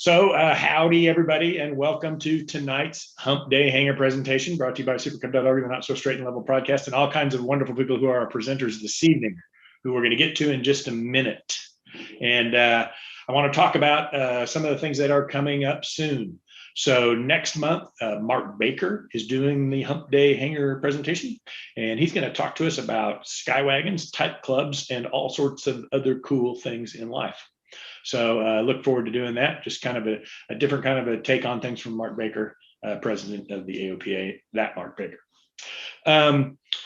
Howdy, everybody, and welcome to tonight's Hump Day Hangar presentation brought to you by supercub.org, the Not So Straight and Level podcast, and all kinds of wonderful people who are our presenters this evening, who we're going to get to in just a minute. And I want to talk about some of the things that are coming up soon. So next month, Mark Baker is doing the Hump Day Hangar presentation, and he's going to talk to us about skywagons, type clubs, and all sorts of other cool things in life. So look forward to doing that. Just kind of a different kind of a take on things from Mark Baker, president of the AOPA, that Mark Baker.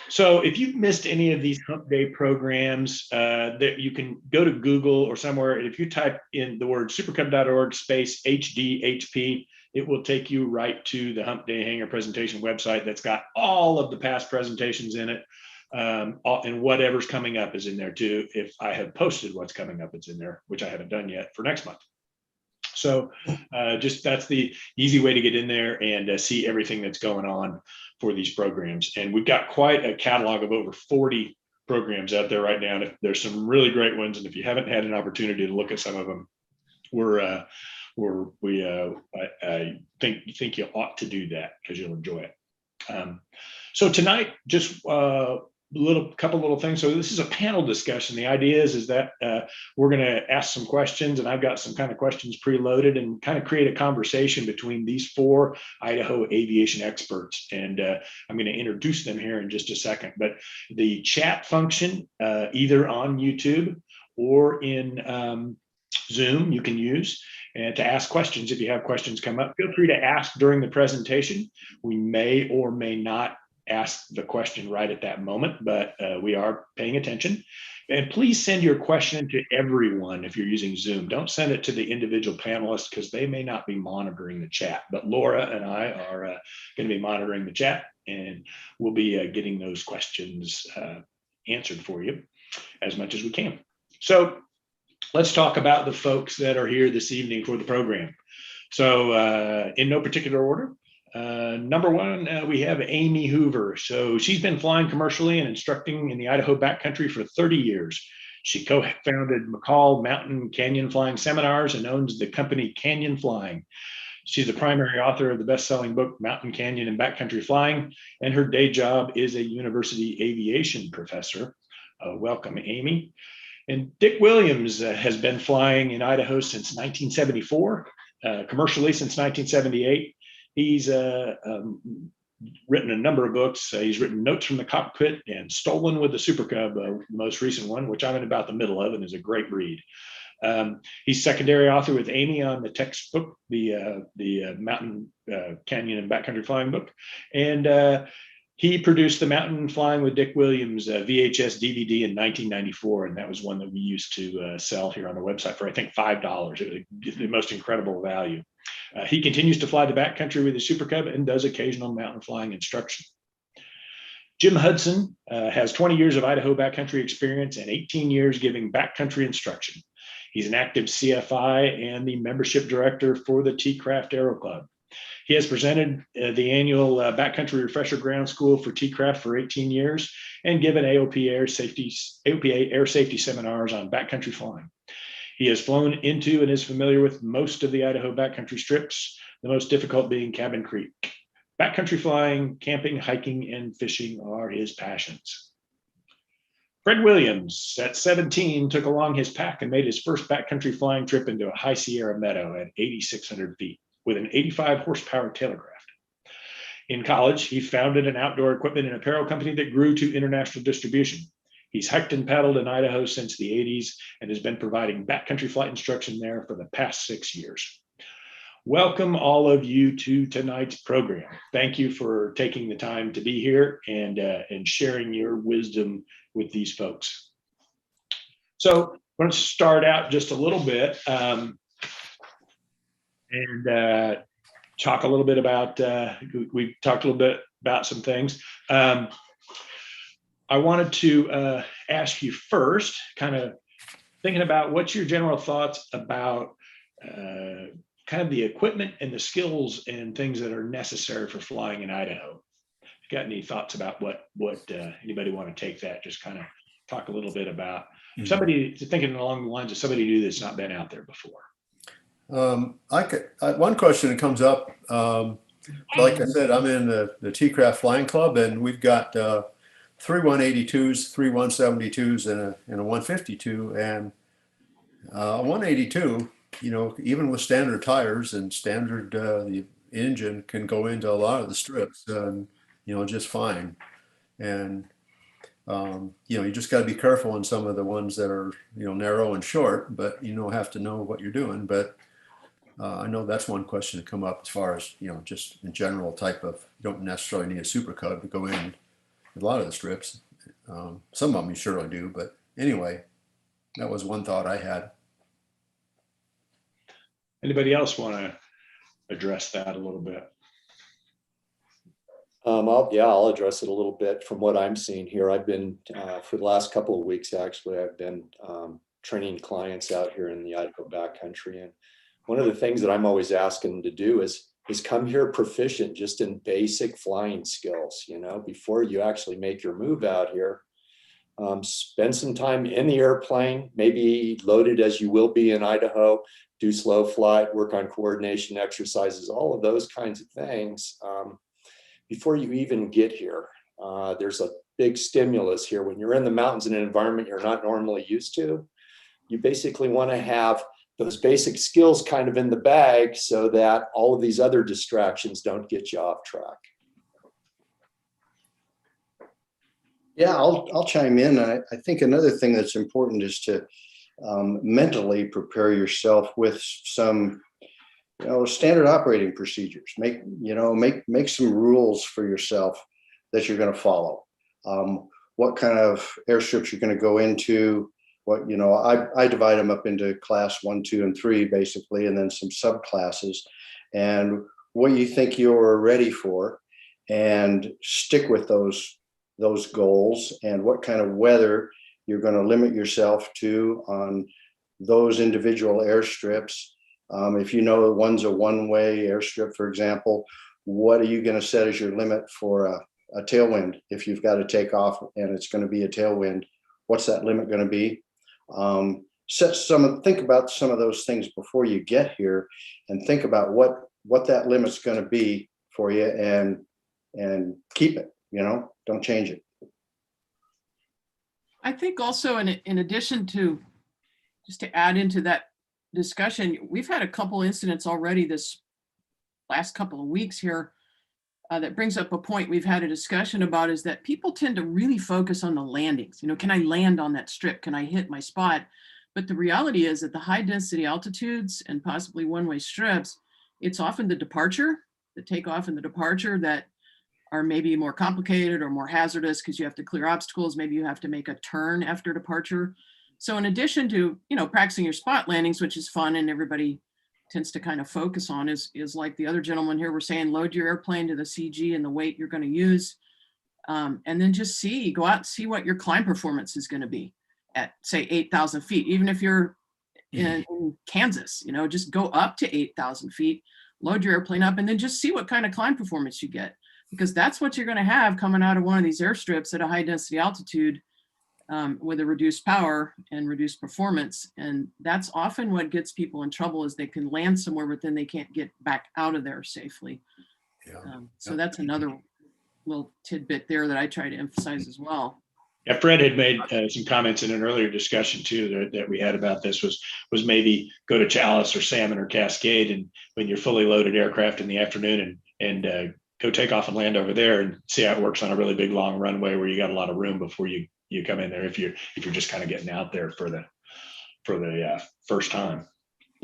So if you've missed any of these Hump Day programs, that you can go to Google or somewhere. If you type in the word supercub.org space HDHP, it will take you right to the Hump Day Hangar presentation website that's got all of the past presentations in it. And whatever's coming up is in there too. If I have posted what's coming up, it's in there, which I haven't done yet for next month. So just that's the easy way to get in there and see everything that's going on for these programs. And we've got quite a catalog of over 40 programs out there right now. And there's some really great ones. And if you haven't had an opportunity to look at some of them, I think you ought to do that because you'll enjoy it. So tonight, just couple little things. So this is a panel discussion. The idea is that we're going to ask some questions, and I've got some kind of questions preloaded and kind of create a conversation between these four Idaho aviation experts. And I'm going to introduce them here in just a second. But the chat function, either on YouTube or in Zoom, you can use and to ask questions. If you have questions come up, feel free to ask during the presentation. We may or may not ask the question right at that moment, but we are paying attention. And please send your question to everyone if you're using Zoom. Don't send it to the individual panelists because they may not be monitoring the chat. But Laura and I are going to be monitoring the chat, and we'll be getting those questions answered for you as much as we can. So let's talk about the folks that are here this evening for the program. So in no particular order. Number one, we have Amy Hoover. So she's been flying commercially and instructing in the Idaho Backcountry for 30 years. She co-founded McCall Mountain Canyon Flying Seminars and owns the company Canyon Flying. She's the primary author of the best-selling book, Mountain Canyon and Backcountry Flying, and her day job is a university aviation professor. Welcome, Amy. And Dick Williams has been flying in Idaho since 1974, commercially since 1978. He's written a number of books. He's written Notes from the Cockpit and Stolen with the Super Cub, the most recent one, which I'm in about the middle of and is a great read. He's secondary author with Amy on the textbook, the Mountain Canyon and Backcountry Flying book. And he produced the Mountain Flying with Dick Williams VHS DVD in 1994, and that was one that we used to sell here on the website for, I think, $5. It was the most incredible value. He continues to fly the backcountry with the Super Cub and does occasional mountain flying instruction. Jim Hudson has 20 years of Idaho backcountry experience and 18 years giving backcountry instruction. He's an active CFI and the membership director for the T-Craft Aero Club. He has presented the annual Backcountry Refresher Ground School for T-Craft for 18 years and given AOPA air safety seminars on backcountry flying. He has flown into and is familiar with most of the Idaho backcountry strips, the most difficult being Cabin Creek. Backcountry flying, camping, hiking, and fishing are his passions. Fred Williams, at 17, took along his pack and made his first backcountry flying trip into a high Sierra meadow at 8,600 feet with an 85 horsepower tailcraft. In college, he founded an outdoor equipment and apparel company that grew to international distribution. He's hiked and paddled in Idaho since the 80s and has been providing backcountry flight instruction there for the past 6 years. Welcome all of you to tonight's program. Thank you for taking the time to be here and sharing your wisdom with these folks. So I'm going to start out just a little bit and talk a little bit about, we talked a little bit about some things. I wanted to ask you first, kind of thinking about what's your general thoughts about kind of the equipment and the skills and things that are necessary for flying in Idaho. If you got any thoughts about what anybody want to take that, just kind of talk a little bit about somebody thinking along the lines of somebody new that's not been out there before. One question that comes up, like I said, I'm in the T-Craft Flying Club, and we've got three 182s, three 172s, and a 152. And a 182, even with standard tires and standard, the engine can go into a lot of the strips, just fine. And you just got to be careful in some of the ones that are, narrow and short, but have to know what you're doing. But I know that's one question to come up as far as, just in general type of, you don't necessarily need a Super Cub to go in a lot of the strips. Some of them you surely do, but anyway, that was one thought I had. Anybody else want to address that a little bit? I'll address it a little bit from what I'm seeing here. I've been, for the last couple of weeks, actually, I've been training clients out here in the Idaho Backcountry. And one of the things that I'm always asking them to do is come here proficient just in basic flying skills, before you actually make your move out here. Spend some time in the airplane, maybe loaded as you will be in Idaho, do slow flight, work on coordination exercises, all of those kinds of things. Before you even get here, there's a big stimulus here. When you're in the mountains in an environment you're not normally used to, you basically want to have those basic skills kind of in the bag so that all of these other distractions don't get you off track. Yeah, I'll chime in. I think another thing that's important is to mentally prepare yourself with some standard operating procedures. Make some rules for yourself that you're going to follow. What kind of airstrips you're going to go into. What I divide them up into class 1, 2, and 3 basically, and then some subclasses, and what you think you're ready for, and stick with those goals, and what kind of weather you're going to limit yourself to on those individual airstrips. If one's a one-way airstrip, for example, what are you going to set as your limit for a tailwind? If you've got to take off and it's going to be a tailwind, what's that limit going to be? Think about some of those things before you get here, and think about what that limit's going to be for you, and keep it. Don't change it. I think also in addition to, just to add into that discussion, we've had a couple incidents already this last couple of weeks here that brings up a point we've had a discussion about, is that people tend to really focus on the landings. Can I land on that strip? Can I hit my spot? But the reality is that the high density altitudes and possibly one-way strips, it's often the takeoff and the departure that are maybe more complicated or more hazardous, because you have to clear obstacles. Maybe you have to make a turn after departure. So in addition to, practicing your spot landings, which is fun and everybody tends to kind of focus on, is like the other gentleman here were saying, load your airplane to the CG and the weight you're going to use. And then just go out and see what your climb performance is going to be at, say, 8,000 feet. Even if you're in Kansas, just go up to 8,000 feet, load your airplane up, and then just see what kind of climb performance you get. Because that's what you're going to have coming out of one of these airstrips at a high density altitude, with a reduced power and reduced performance. And that's often what gets people in trouble, is they can land somewhere, but then they can't get back out of there safely. So that's another little tidbit there that I try to emphasize as well. Yeah, Fred had made some comments in an earlier discussion too that we had about this, was maybe go to Chalice or Salmon or Cascade, and when you're fully loaded aircraft in the afternoon, and go take off and land over there and see how it works on a really big long runway where you got a lot of room before you come in there, if you're just kind of getting out there for the first time.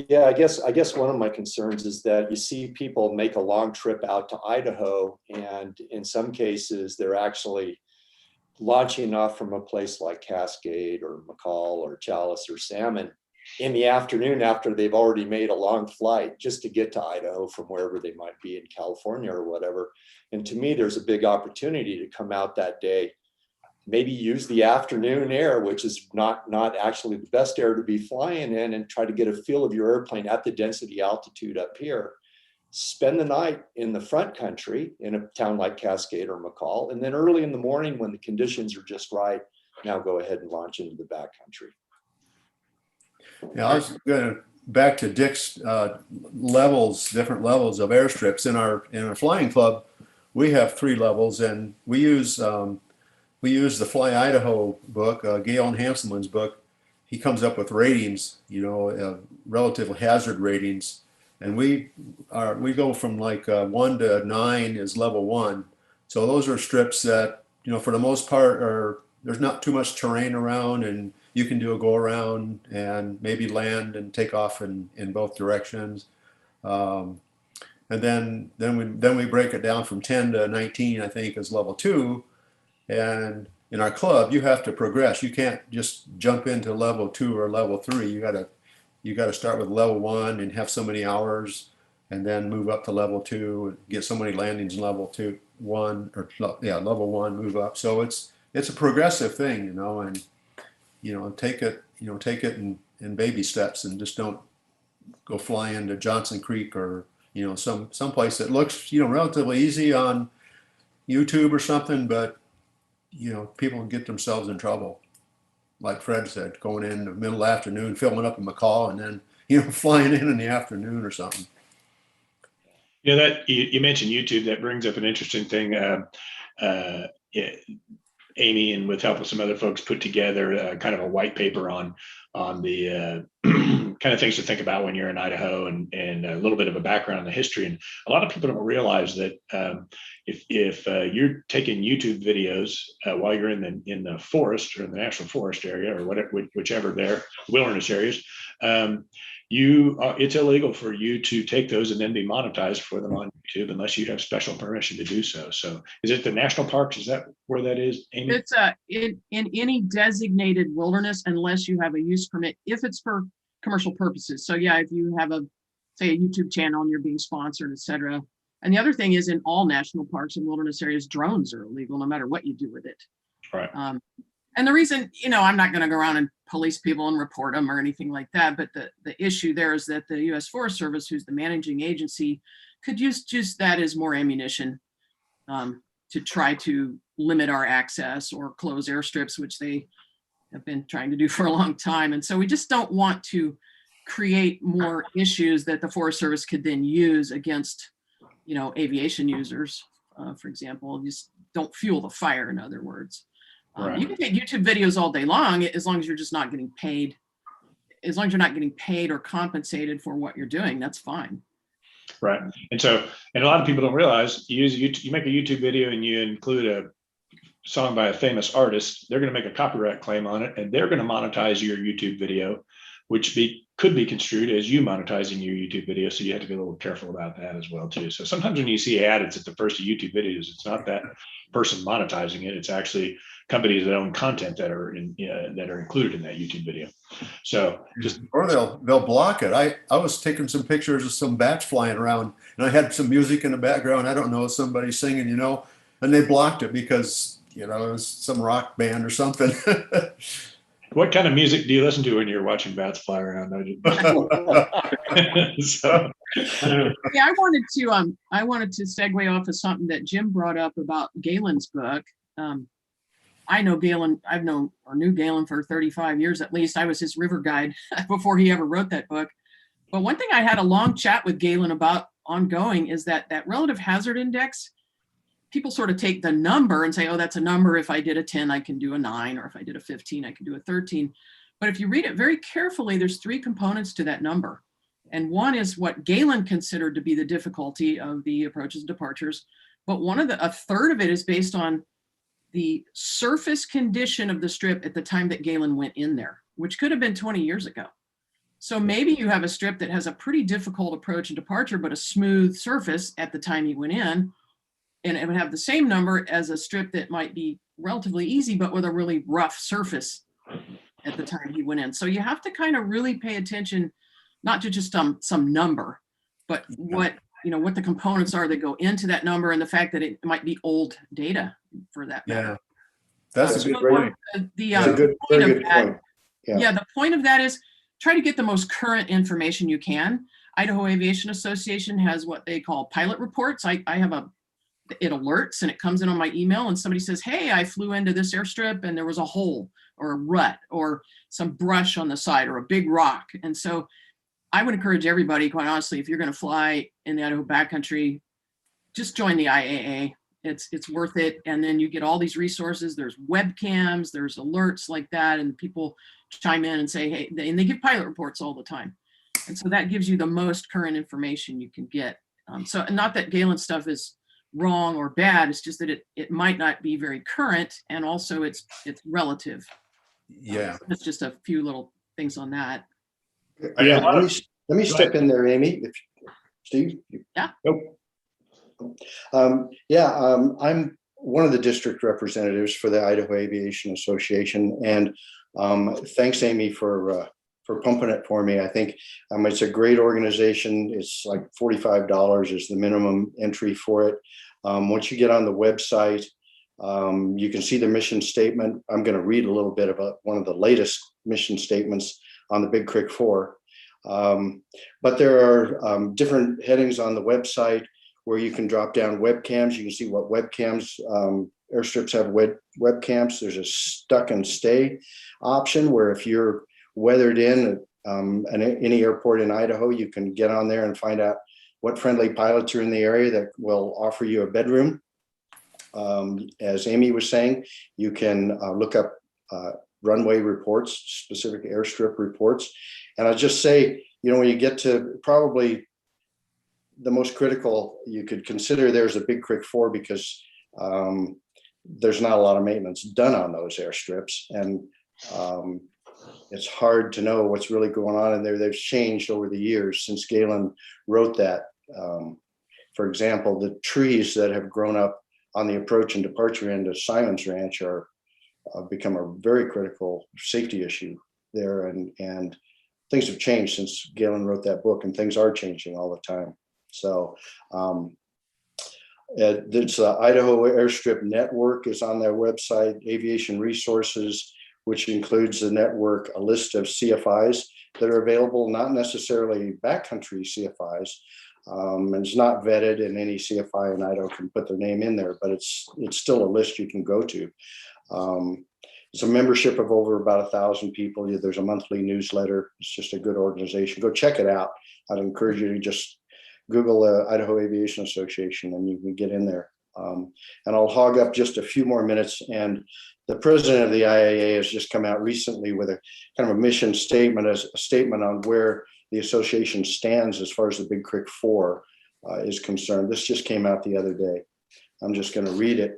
Yeah, I guess one of my concerns is that you see people make a long trip out to Idaho, and in some cases they're actually launching off from a place like Cascade or McCall or Chalice or Salmon in the afternoon after they've already made a long flight just to get to Idaho from wherever they might be in California or whatever. And to me, there's a big opportunity to come out that day, maybe use the afternoon air, which is not actually the best air to be flying in, and try to get a feel of your airplane at the density altitude up here. Spend the night in the front country in a town like Cascade or McCall, and then early in the morning when the conditions are just right, now go ahead and launch into the backcountry. Yeah, I was going to back to Dick's levels, different levels of airstrips in our flying club, we have 3 levels, and we use the Fly Idaho book, Gail and Hanselman's book. He comes up with ratings, relative hazard ratings, and we go from like 1 to 9 is level 1. So those are strips that, for the most part, there's not too much terrain around, and you can do a go around and maybe land and take off in both directions. And then we break it down from 10 to 19, I think, is level 2. And in our club, you have to progress. You can't just jump into level 2 or level 3. You gotta start with level 1 and have so many hours, and then move up to level 2 and get so many landings in level 2, 1, or level 1, move up. So it's a progressive thing, and take it in baby steps, and just don't go fly into Johnson Creek or some place that looks relatively easy on YouTube or something, but people can get themselves in trouble. Like Fred said, going in the middle of the afternoon, filming up in McCall, and then flying in the afternoon or something. That you mentioned YouTube. That brings up an interesting thing. Amy, and with help of some other folks, put together kind of a white paper on the kind of things to think about when you're in Idaho, and a little bit of a background on the history. And a lot of people don't realize that if you're taking YouTube videos while you're in the forest or in the national forest area or whichever their wilderness areas, it's illegal for you to take those and then be monetized for them on YouTube unless you have special permission to do so. So is it the national parks? Is that where that is, Amy? It's in any designated wilderness unless you have a use permit, if it's for commercial purposes. So yeah, if you have a YouTube channel and you're being sponsored, etc. And the other thing is, in all national parks and wilderness areas, drones are illegal no matter what you do with it. Right. And the reason, I'm not going to go around and police people and report them or anything like that, but the issue there is that the U.S. Forest Service, who's the managing agency, could use that as more ammunition to try to limit our access or close airstrips, which they have been trying to do for a long time. And so we just don't want to create more issues that the Forest Service could then use against, aviation users, for example. Just don't fuel the fire, in other words. Right. You can take YouTube videos all day long, as long as you're just not getting paid. As long as you're not getting paid or compensated for what you're doing, that's fine. Right. And a lot of people don't realize you make a YouTube video and you include a song by a famous artist, they're going to make a copyright claim on it, and they're going to monetize your YouTube video, which could be construed as you monetizing your YouTube video. So you have to be a little careful about that as well too. So sometimes when you see ads at the first of YouTube videos, it's not that person monetizing it. It's actually companies that own content that are included in that YouTube video. So or they'll block it. I was taking some pictures of some bats flying around, and I had some music in the background. I don't know, somebody singing, and they blocked it because it was some rock band or something. What kind of music do you listen to when you're watching bats fly around? So. Yeah, I wanted to segue off of something that Jim brought up about Galen's book. I know Galen. Knew Galen for 35 years at least. I was his river guide before he ever wrote that book. But one thing I had a long chat with Galen about ongoing is that relative hazard index. People sort of take the number and say, oh, that's a number. If I did a 10, I can do a 9, or if I did a 15, I can do a 13. But if you read it very carefully, there's 3 components to that number. And one is what Galen considered to be the difficulty of the approaches and departures. But a third of it is based on the surface condition of the strip at the time that Galen went in there, which could have been 20 years ago. So maybe you have a strip that has a pretty difficult approach and departure, but a smooth surface at the time you went in. And it would have the same number as a strip that might be relatively easy, but with a really rough surface at the time he went in. So you have to kind of really pay attention, not to just some number, but what the components are that go into that number, and the fact that it might be old data for that matter. Yeah, that's a good point. Very good point. Yeah, the point of that is try to get the most current information you can. Idaho Aviation Association has what they call pilot reports. I have it alerts and it comes in on my email, and somebody says, hey, I flew into this airstrip and there was a hole or a rut or some brush on the side or a big rock. And so I would encourage everybody, quite honestly, if you're going to fly in the Idaho backcountry, just join the IAA. It's worth it. And then you get all these resources. There's webcams, there's alerts like that, and people chime in and say, hey, and they give pilot reports all the time. And so that gives you the most current information you can get. So not that Galen's stuff is wrong or bad, it's just that it might not be very current, and also it's relative. Yeah. That's just a few little things on that. Yeah. Let me step in there, Amy. Steve? Nope. I'm one of the district representatives for the Idaho Aviation Association, and thanks, Amy, for pumping it for me. I think it's a great organization. It's like $45 is the minimum entry for it. Once you get on the website, you can see the mission statement. I'm going to read a little bit about one of the latest mission statements on the Big Creek 4. But there are different headings on the website where you can drop down webcams. You can see what webcams, airstrips have webcams. There's a stuck and stay option where if you're weathered in at any airport in Idaho, you can get on there and find out what friendly pilots are in the area that will offer you a bedroom. As Amy was saying, you can look up runway reports, specific airstrip reports. And I'll just say, when you get to probably the most critical, you could consider there's a Big Creek 4 because there's not a lot of maintenance done on those airstrips. And it's hard to know what's really going on in there. They've changed over the years since Galen wrote that. For example, the trees that have grown up on the approach and departure end of Simon's Ranch are become a very critical safety issue there. And things have changed since Galen wrote that book, and things are changing all the time. So it's the Idaho Airstrip Network is on their website, Aviation Resources, which includes the network, a list of CFIs that are available, not necessarily backcountry CFIs. And it's not vetted, and any CFI in Idaho can put their name in there, but it's still a list you can go to. It's a membership of over about 1,000 people. There's a monthly newsletter. It's just a good organization. Go check it out. I'd encourage you to just Google the Idaho Aviation Association and you can get in there. And I'll hog up just a few more minutes. And the president of the IAA has just come out recently with a kind of a mission statement, as a statement on where the association stands as far as the Big Creek 4 is concerned. This just came out the other day. I'm just going to read it.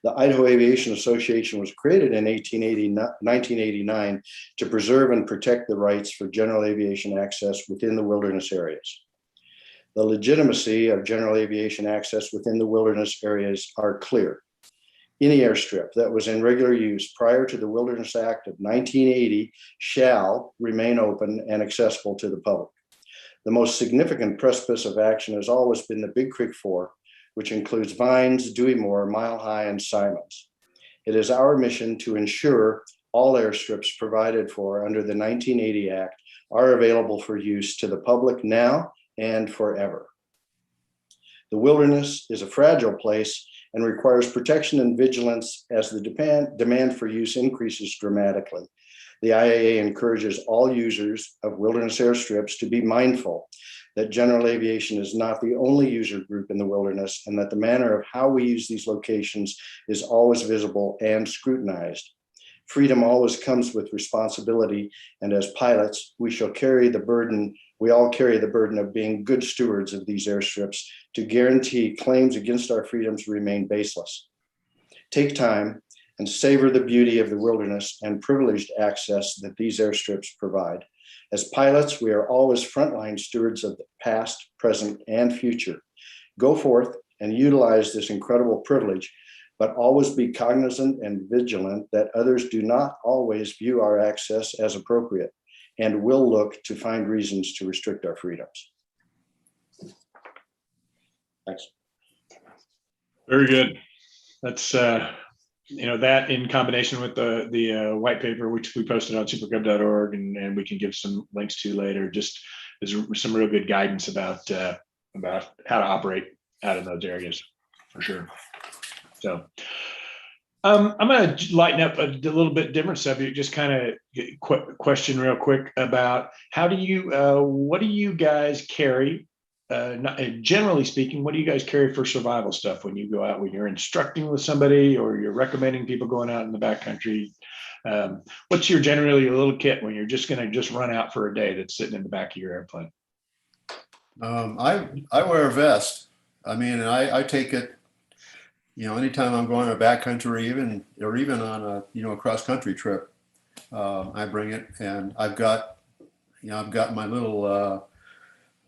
The Idaho Aviation Association was created in 1989 to preserve and protect the rights for general aviation access within the wilderness areas. The legitimacy of general aviation access within the wilderness areas are clear. Any airstrip that was in regular use prior to the Wilderness Act of 1980 shall remain open and accessible to the public. The most significant precipice of action has always been the Big Creek 4, which includes Vines, Dewey Moore, Mile High, and Simons. It is our mission to ensure all airstrips provided for under the 1980 Act are available for use to the public now and forever. The wilderness is a fragile place and requires protection and vigilance as the demand for use increases dramatically. The IAA encourages all users of wilderness airstrips to be mindful that general aviation is not the only user group in the wilderness, and that the manner of how we use these locations is always visible and scrutinized. Freedom always comes with responsibility, and as pilots, we all carry the burden of being good stewards of these airstrips to guarantee claims against our freedoms remain baseless. Take time and savor the beauty of the wilderness and privileged access that these airstrips provide. As pilots, we are always frontline stewards of the past, present, and future. Go forth and utilize this incredible privilege, but always be cognizant and vigilant that others do not always view our access as appropriate and will look to find reasons to restrict our freedoms. Thanks. Very good. That's that in combination with the white paper, which we posted on supergov.org, and we can give some links to later. Just there's some real good guidance about how to operate out of those areas for sure. So, I'm going to lighten up a little bit different subject, just kind of question real quick about what do you guys carry? Generally speaking, what do you guys carry for survival stuff when you go out, when you're instructing with somebody or you're recommending people going out in the backcountry? What's generally your little kit when you're just going to just run out for a day that's sitting in the back of your airplane? I wear a vest. I mean, and I take it, anytime I'm going to backcountry, even on a cross country trip, I bring it, and I've got my little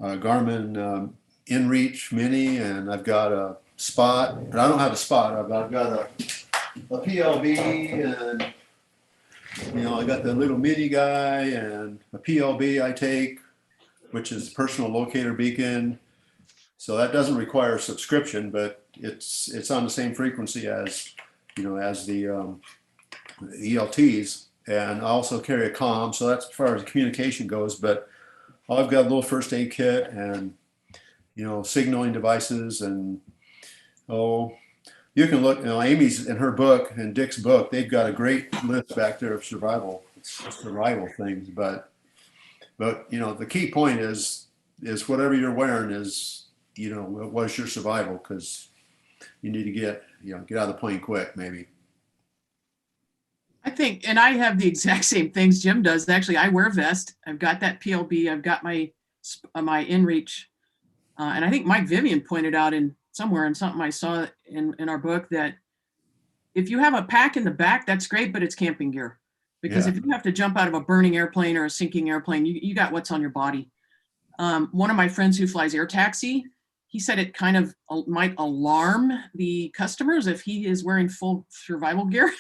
Garmin InReach Mini, and I've got a Spot, and I don't have a Spot. I've got a PLB, and I got the little mini guy, and a PLB I take, which is personal locator beacon. So that doesn't require a subscription, but it's on the same frequency as the ELTs. And I also carry a comm, so that's as far as communication goes. But I've got a little first aid kit and signaling devices, and you can look. Amy's in her book and Dick's book. They've got a great list back there of survival things. But the key point is whatever you're wearing is what's your survival, because you need to get out of the plane quick, maybe. I think, and I have the exact same things Jim does. Actually, I wear a vest. I've got that PLB. I've got my InReach. And I think Mike Vivian pointed out somewhere in something I saw in our book that if you have a pack in the back, that's great, but it's camping gear. Because if you have to jump out of a burning airplane or a sinking airplane, you got what's on your body. One of my friends who flies air taxi, he said it kind of might alarm the customers if he is wearing full survival gear.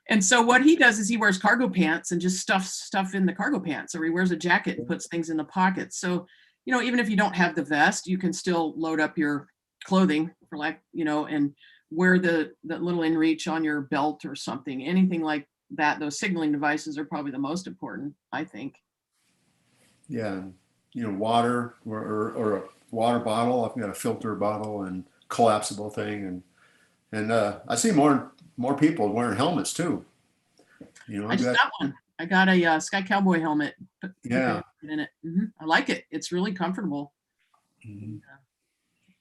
And so what he does is he wears cargo pants and just stuffs stuff in the cargo pants, or he wears a jacket and puts things in the pockets. So, even if you don't have the vest, you can still load up your clothing and wear the little InReach on your belt or something, anything like that. Those signaling devices are probably the most important, I think. Yeah, water or a water bottle. I've got a filter bottle and collapsible thing, and I see more people wearing helmets too. I just got one. I got a Sky Cowboy helmet. Yeah, in it. Mm-hmm. I like it. It's really comfortable. mm-hmm.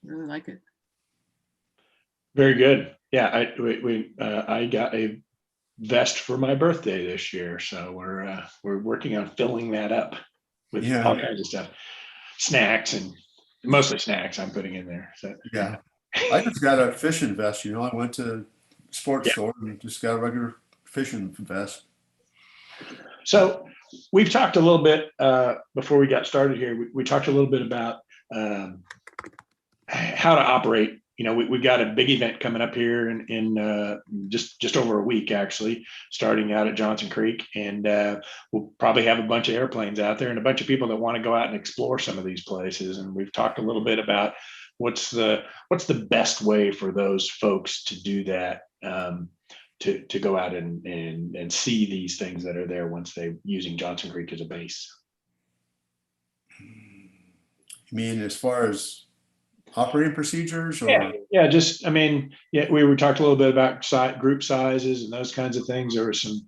Really like it. Very good. Yeah, I got a vest for my birthday this year, so we're working on filling that up with all kinds of stuff, snacks, and mostly snacks I'm putting in there. So yeah, I just got a fishing vest. I went to the sports store and just got a regular fishing vest. So we've talked a little bit before we got started here. We talked a little bit about how to operate. We've got a big event coming up here in just over a week, actually, starting out at Johnson Creek, and we'll probably have a bunch of airplanes out there and a bunch of people that want to go out and explore some of these places. And we've talked a little bit about what's the best way for those folks to do that, to go out and see these things that are there once they're using Johnson Creek as a base. You mean as far as operating procedures, or we talked a little bit about group sizes and those kinds of things. There were some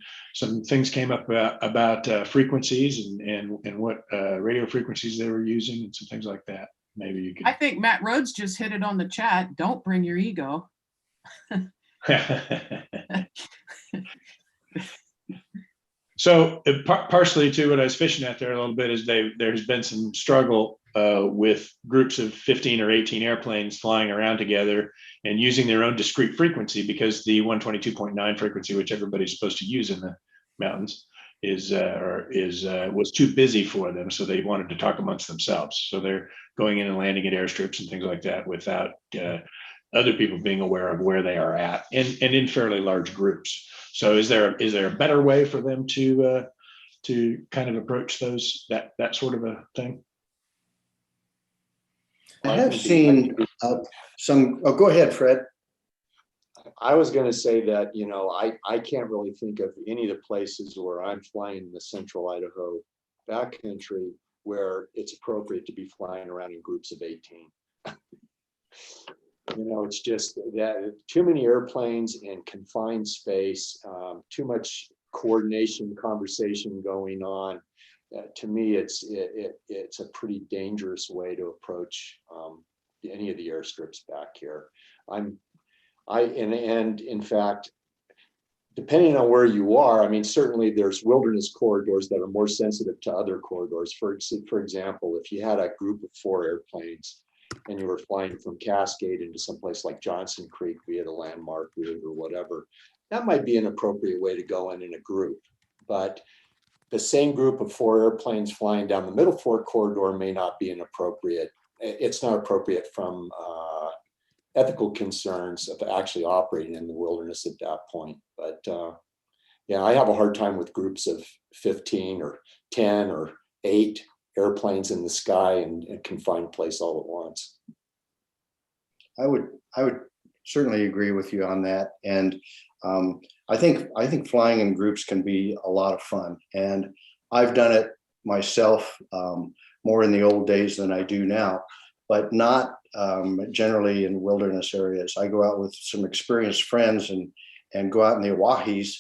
things came up about frequencies and what radio frequencies they were using and some things like that. Maybe you could. I think Matt Rhodes just hit it on the chat. Don't bring your ego. So partially too, what I was fishing at there a little bit is there's been some struggle with groups of 15 or 18 airplanes flying around together and using their own discrete frequency, because the 122.9 frequency, which everybody's supposed to use in the mountains, was too busy for them. So they wanted to talk amongst themselves. So they're going in and landing at airstrips and things like that without other people being aware of where they are at, and in fairly large groups. So is there a better way for them to kind of approach that sort of a thing? I have seen some. Oh, go ahead, Fred. I was going to say that, I can't really think of any of the places where I'm flying in the central Idaho backcountry where it's appropriate to be flying around in groups of 18. You know, it's just that too many airplanes in confined space, too much coordination, conversation going on. To me, it's a pretty dangerous way to approach any of the airstrips back here. And in fact, depending on where you are, I mean, certainly there's wilderness corridors that are more sensitive to other corridors. For example, if you had a group of 4 airplanes and you were flying from Cascade into someplace like Johnson Creek via the landmark route or whatever, that might be an appropriate way to go in a group. But the same group of 4 airplanes flying down the Middle Fork corridor may not be it's not appropriate from ethical concerns of actually operating in the wilderness at that point. But yeah, I have a hard time with groups of 15 or 10 or 8 airplanes in the sky in a confined place all at once. I would certainly agree with you on that. And I think flying in groups can be a lot of fun. And I've done it myself more in the old days than I do now, but not generally in wilderness areas. I go out with some experienced friends and go out in the Owahis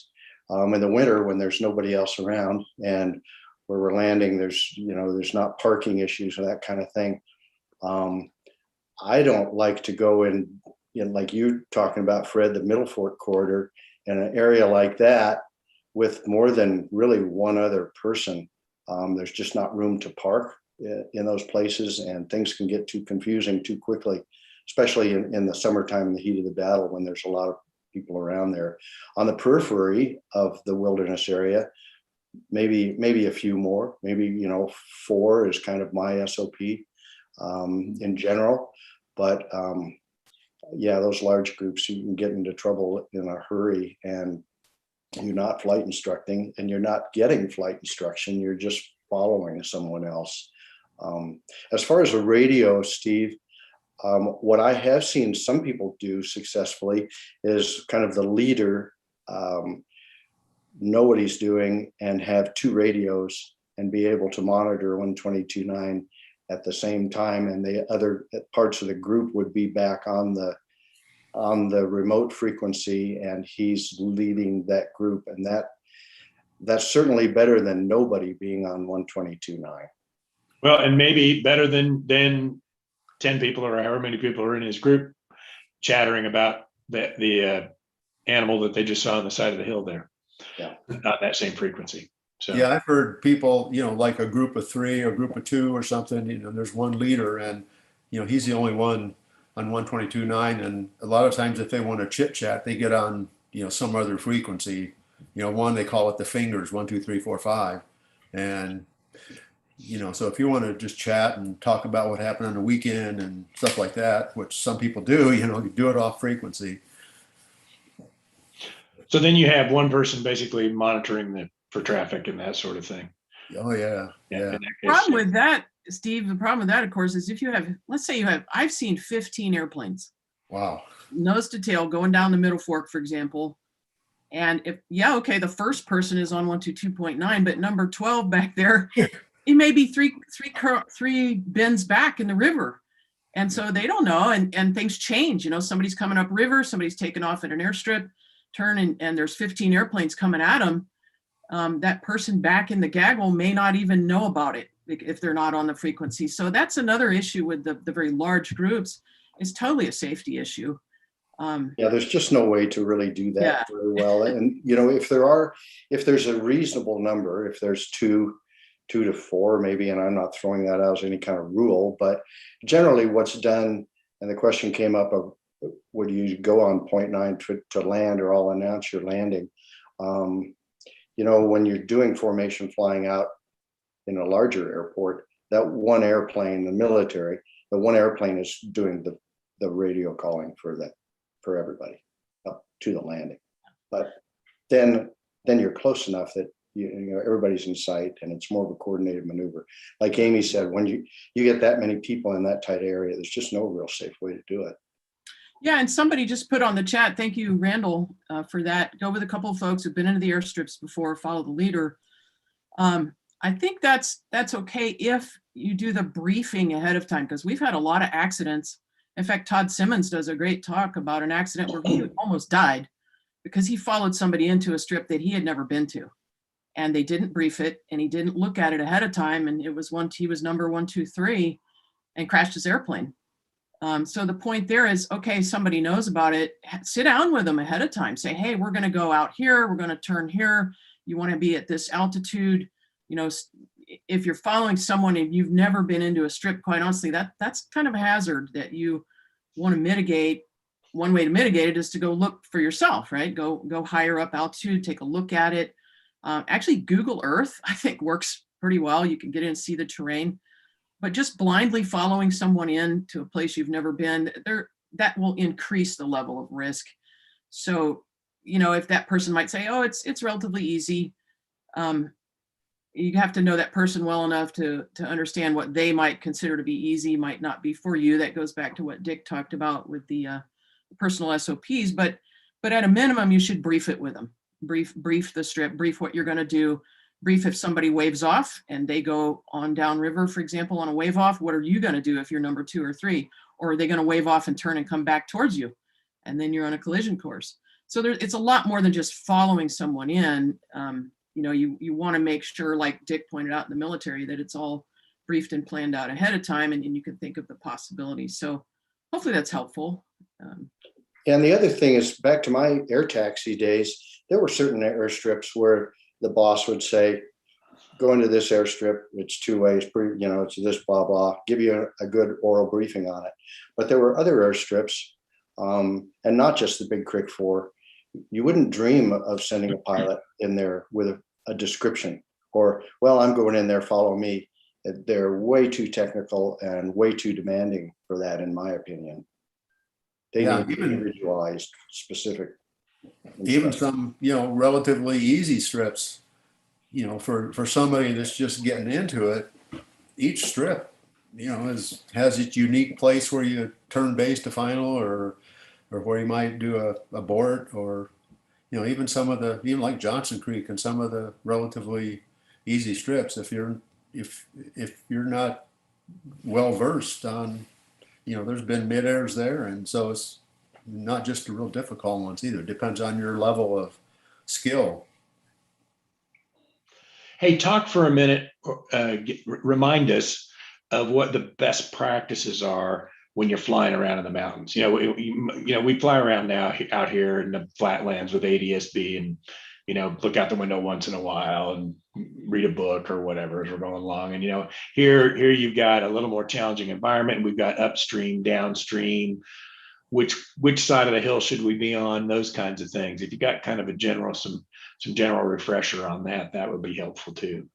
in the winter when there's nobody else around, and where we're landing, there's not parking issues or that kind of thing. I don't like to go in like you talking about, Fred, the Middle Fork corridor, in an area like that with more than really one other person. There's just not room to park in those places, and things can get too confusing too quickly, especially in the summertime, in the heat of the battle, when there's a lot of people around there. On the periphery of the wilderness area, maybe a few more, maybe 4 is kind of my SOP in general. But yeah, those large groups, you can get into trouble in a hurry, and you're not flight instructing, and you're not getting flight instruction, you're just following someone else. As far as a radio, Steve, what I have seen some people do successfully is kind of the leader know what he's doing and have 2 radios and be able to monitor 122.9 at the same time, and the other parts of the group would be back on the remote frequency, and he's leading that group, and that's certainly better than nobody being on 122.9. Well, and maybe better than 10 people or however many people are in his group chattering about the animal that they just saw on the side of the hill there. Yeah. Not that same frequency. So Yeah, I've heard people, like a group of 3 or group of 2 or something, there's one leader, and, he's the only one on 122.9. And a lot of times if they want to chit chat, they get on, some other frequency, one, they call it the fingers, 1, 2, 3, 4, 5. And, so if you want to just chat and talk about what happened on the weekend and stuff like that, which some people do, you do it off frequency. So then you have one person basically monitoring for traffic and that sort of thing. Oh yeah. Yeah. Problem with that, Steve, the problem with that, of course, is if you have, let's say I've seen 15 airplanes. Wow. Nose to tail going down the Middle Fork, for example. And the first person is on 122.9, but number 12 back there, it may be three bends back in the river. And so they don't know, and things change. Somebody's coming up river, somebody's taking off at an airstrip turn, and there's 15 airplanes coming at them. That person back in the gaggle may not even know about it if they're not on the frequency. So that's another issue with the very large groups. It's totally a safety issue. Yeah, there's just no way to really do that very well. And if there's a reasonable number, if there's 2 to 4 maybe, and I'm not throwing that out as any kind of rule, but generally what's done, and the question came up of would you go on 0.9 to land, or I'll announce your landing. When you're doing formation flying out in a larger airport, that one airplane, the military, the one airplane is doing the radio calling for everybody up to the landing. But then you're close enough that everybody's in sight, and it's more of a coordinated maneuver. Like Amy said, when you get that many people in that tight area, there's just no real safe way to do it. Yeah, and somebody just put on the chat, thank you, Randall, for that. Go with a couple of folks who've been into the airstrips before, follow the leader. I think that's okay if you do the briefing ahead of time, because we've had a lot of accidents In fact, Todd Simmons does a great talk about an accident where he almost died because he followed somebody into a strip that he had never been to. And they didn't brief it, and he didn't look at it ahead of time. And it was he was number 123 and crashed his airplane. So the point there is, okay, somebody knows about it. Sit down with them ahead of time. Say, hey, we're going to go out here. We're going to turn here. You want to be at this altitude. You know, if you're following someone and you've never been into a strip, quite honestly, that's kind of a hazard that you want to mitigate. One way to mitigate it is to go look for yourself, right? Go higher up altitude, take a look at it. Actually, Google Earth, I think, works pretty well. You can get in and see the terrain, but just blindly following someone in to a place you've never been, that will increase the level of risk. So, you know, if that person might say, oh, it's relatively easy, you have to know that person well enough to understand what they might consider to be easy might not be for you. That goes back to what Dick talked about with the personal SOPs, but at a minimum, you should brief it with them. Brief the strip, brief what you're going to do, brief if somebody waves off and they go on downriver, for example, on a wave off, what are you going to do if you're number 2 or 3? Or are they going to wave off and turn and come back towards you? And then you're on a collision course. So it's a lot more than just following someone in. You know, you want to make sure, like Dick pointed out in the military, that it's all briefed and planned out ahead of time, and you can think of the possibilities. So hopefully that's helpful. And the other thing is, back to my air taxi days, there were certain airstrips where the boss would say, go into this airstrip, it's 2 ways, you know, it's this, blah, blah, give you a good oral briefing on it. But there were other airstrips, and not just the Big Creek 4. You wouldn't dream of sending a pilot in there with a description or, well, I'm going in there, follow me. They're way too technical and way too demanding for that, in my opinion. They need to be individualized, specific. Even some, you know, relatively easy strips, you know, for somebody that's just getting into it, each strip, you know, has its unique place where you turn base to final, or where you might do a abort, or, you know, even like Johnson Creek and some of the relatively easy strips, if you're not well versed on, you know, there's been mid-airs there, and so it's not just the real difficult ones either. It depends on your level of skill. Hey, talk for a minute, remind us of what the best practices are when you're flying around in the mountains. You know, we fly around now out here in the flatlands with ADSB, and, you know, look out the window once in a while and read a book or whatever as we're going along. And, you know, here you've got a little more challenging environment. We've got upstream, downstream, which side of the hill should we be on, those kinds of things. If you got kind of some general refresher on that, that would be helpful too.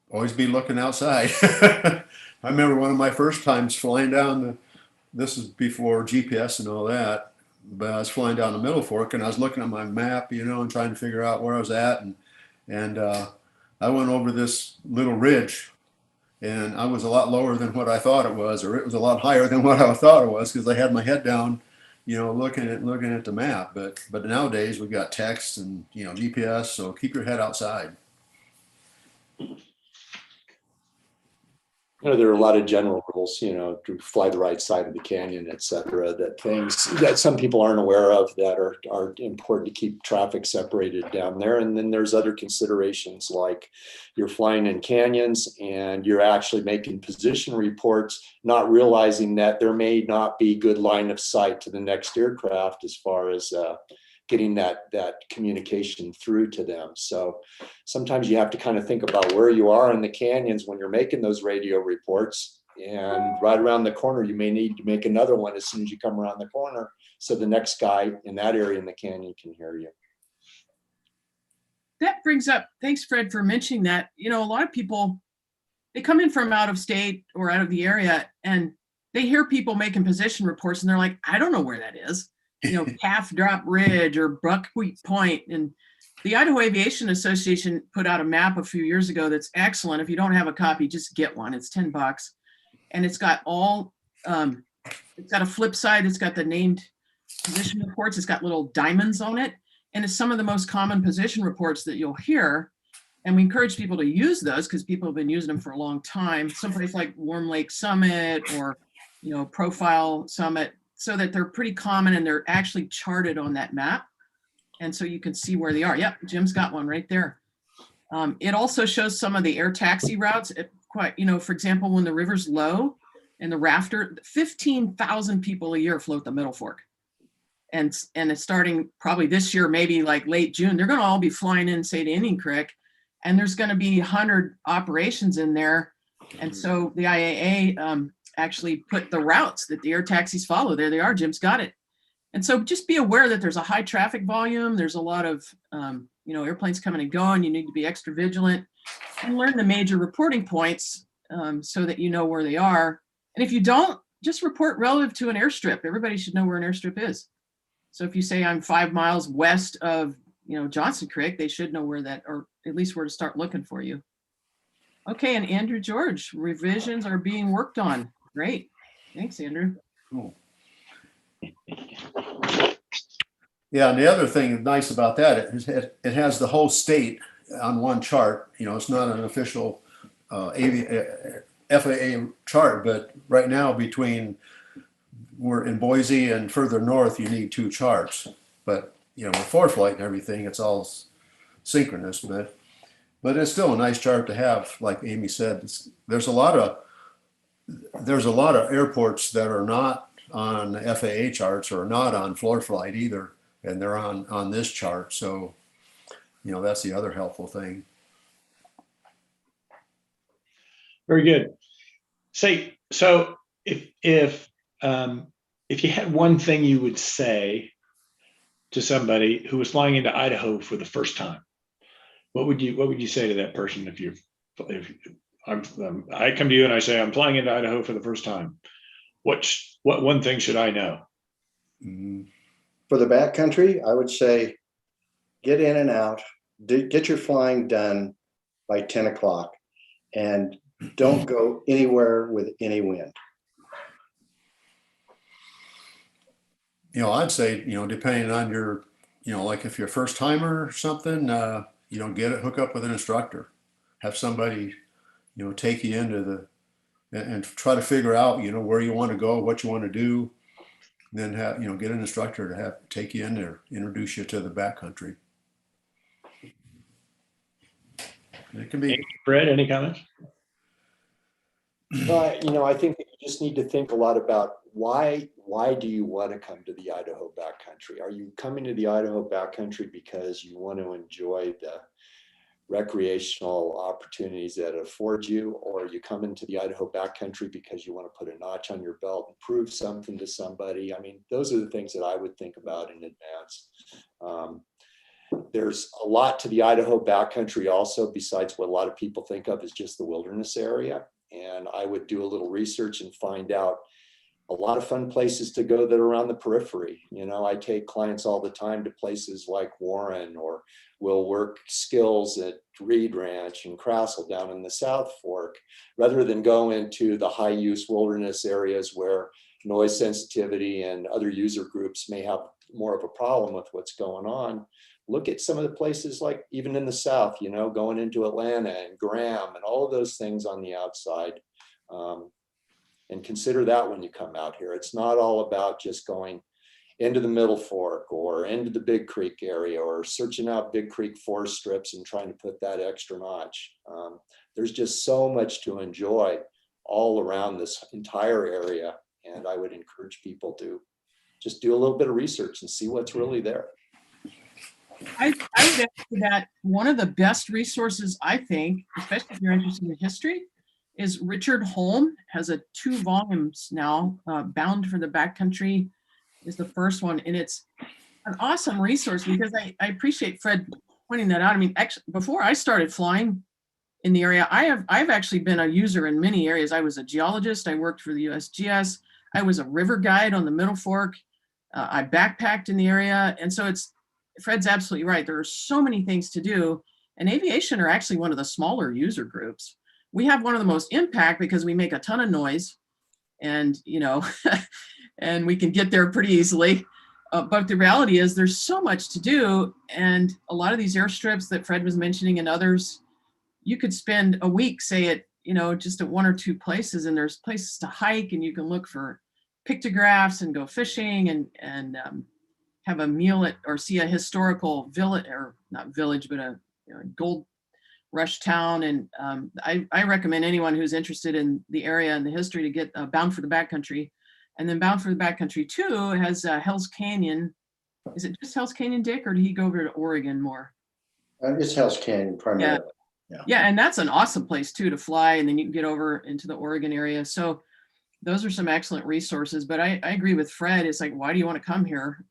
Always be looking outside. I remember one of my first times flying down this is before GPS and all that, but I was flying down the Middle Fork and I was looking at my map, you know, and trying to figure out where I was at. And I went over this little ridge, and I was a lot lower than what I thought it was, or it was a lot higher than what I thought it was, because I had my head down, you know, looking at the map. But nowadays we've got text and, you know, GPS, so keep your head outside. You know, there are a lot of general rules, you know, to fly the right side of the canyon, et cetera, that things that some people aren't aware of that are important to keep traffic separated down there. And then there's other considerations, like you're flying in canyons and you're actually making position reports, not realizing that there may not be good line of sight to the next aircraft as far as getting that communication through to them. So sometimes you have to kind of think about where you are in the canyons when you're making those radio reports, and right around the corner, you may need to make another one as soon as you come around the corner, so the next guy in that area in the canyon can hear you. That brings up, thanks Fred for mentioning that. You know, a lot of people, they come in from out of state or out of the area and they hear people making position reports and they're like, I don't know where that is. You know, Calf Drop Ridge or Buckwheat Point. And the Idaho Aviation Association put out a map a few years ago that's excellent. If you don't have a copy, just get one. It's $10. And it's got it's got a flip side. It's got the named position reports. It's got little diamonds on it. And it's some of the most common position reports that you'll hear. And we encourage people to use those because people have been using them for a long time. Someplace like Warm Lake Summit or profile summit, so that they're pretty common and they're actually charted on that map. And so you can see where they are. Yep, Jim's got one right there. It also shows some of the air taxi routes. For example, when the river's low and the rafter, 15,000 people a year float the Middle Fork. And it's starting probably this year, maybe like late June, they're going to all be flying in, say, to Indian Creek, and there's going to be 100 operations in there. And so the IAA actually put the routes that the air taxis follow. There they are. Jim's got it. And so just be aware that there's a high traffic volume. There's a lot of airplanes coming and going. You need to be extra vigilant and learn the major reporting points so that you know where they are. And if you don't, just report relative to an airstrip. Everybody should know where an airstrip is. So if you say I'm 5 miles west of Johnson Creek, they should know where that, or at least where to start looking for you. Okay, and Andrew George, revisions are being worked on. Great. Thanks, Andrew. Cool. Yeah, and the other thing nice about that is it has the whole state on one chart. It's not an official FAA chart, but right now we're in Boise and further north, you need 2 charts. But with ForeFlight and everything, it's all synchronous. But it's still a nice chart to have. Like Amy said, there's a lot of airports that are not on FAA charts or not on ForeFlight either, and they're on this chart. So that's the other helpful thing. Very good. So if you had one thing you would say to somebody who was flying into Idaho for the first time, what would you say to that person? If I come to you and I say I'm flying into Idaho for the first time, what one thing should I know? For the backcountry, I would say get in and out, get your flying done by 10 o'clock, and don't go anywhere with any wind. I'd say, depending on your, like if you're a first timer or something, hook up with an instructor, have somebody, take you into and try to figure out, where you want to go, what you want to do, and then get an instructor to take you in there, introduce you to the backcountry. It can be. Fred, any comments? I think that you just need to think a lot about why do you want to come to the Idaho Backcountry? Are you coming to the Idaho Backcountry because you want to enjoy the recreational opportunities that it affords you, or are you coming to the Idaho Backcountry because you want to put a notch on your belt and prove something to somebody? I mean, those are the things that I would think about in advance. There's a lot to the Idaho Backcountry also, besides what a lot of people think of as just the wilderness area. And I would do a little research and find out a lot of fun places to go that are around the periphery. I take clients all the time to places like Warren, or we'll work skills at Reed Ranch and Crassel down in the South Fork, rather than go into the high use wilderness areas where noise sensitivity and other user groups may have more of a problem with what's going on. Look at some of the places like even in the South, going into Atlanta and Graham and all of those things on the outside. And consider that when you come out here. It's not all about just going into the Middle Fork or into the Big Creek area or searching out Big Creek forest strips and trying to put that extra notch. There's just so much to enjoy all around this entire area. And I would encourage people to just do a little bit of research and see what's really there. I would add to that, one of the best resources, I think, especially if you're interested in history, is Richard Holm has 2 volumes now. Bound for the Backcountry is the first one, and it's an awesome resource because I appreciate Fred pointing that out. I mean, actually, before I started flying in the area, I've actually been a user in many areas. I was a geologist. I worked for the USGS. I was a river guide on the Middle Fork. I backpacked in the area, and so Fred's absolutely right. There are so many things to do, and Aviation are actually one of the smaller user groups. We have one of the most impact because we make a ton of noise, and and we can get there pretty easily. But the reality is there's so much to do, and a lot of these airstrips that Fred was mentioning and others, you could spend a week, say, at just at one or two places, and there's places to hike, and you can look for pictographs and go fishing and have a meal at, or see a historical village, or not village, but a gold rush town. And I recommend anyone who's interested in the area and the history to get Bound for the Backcountry. And then Bound for the Backcountry 2 has Hell's Canyon. Is it just Hell's Canyon, Dick, or did he go over to Oregon more? It's Hell's Canyon primarily. Yeah, and that's an awesome place too to fly, and then you can get over into the Oregon area. So those are some excellent resources. But I agree with Fred. It's like, why do you want to come here?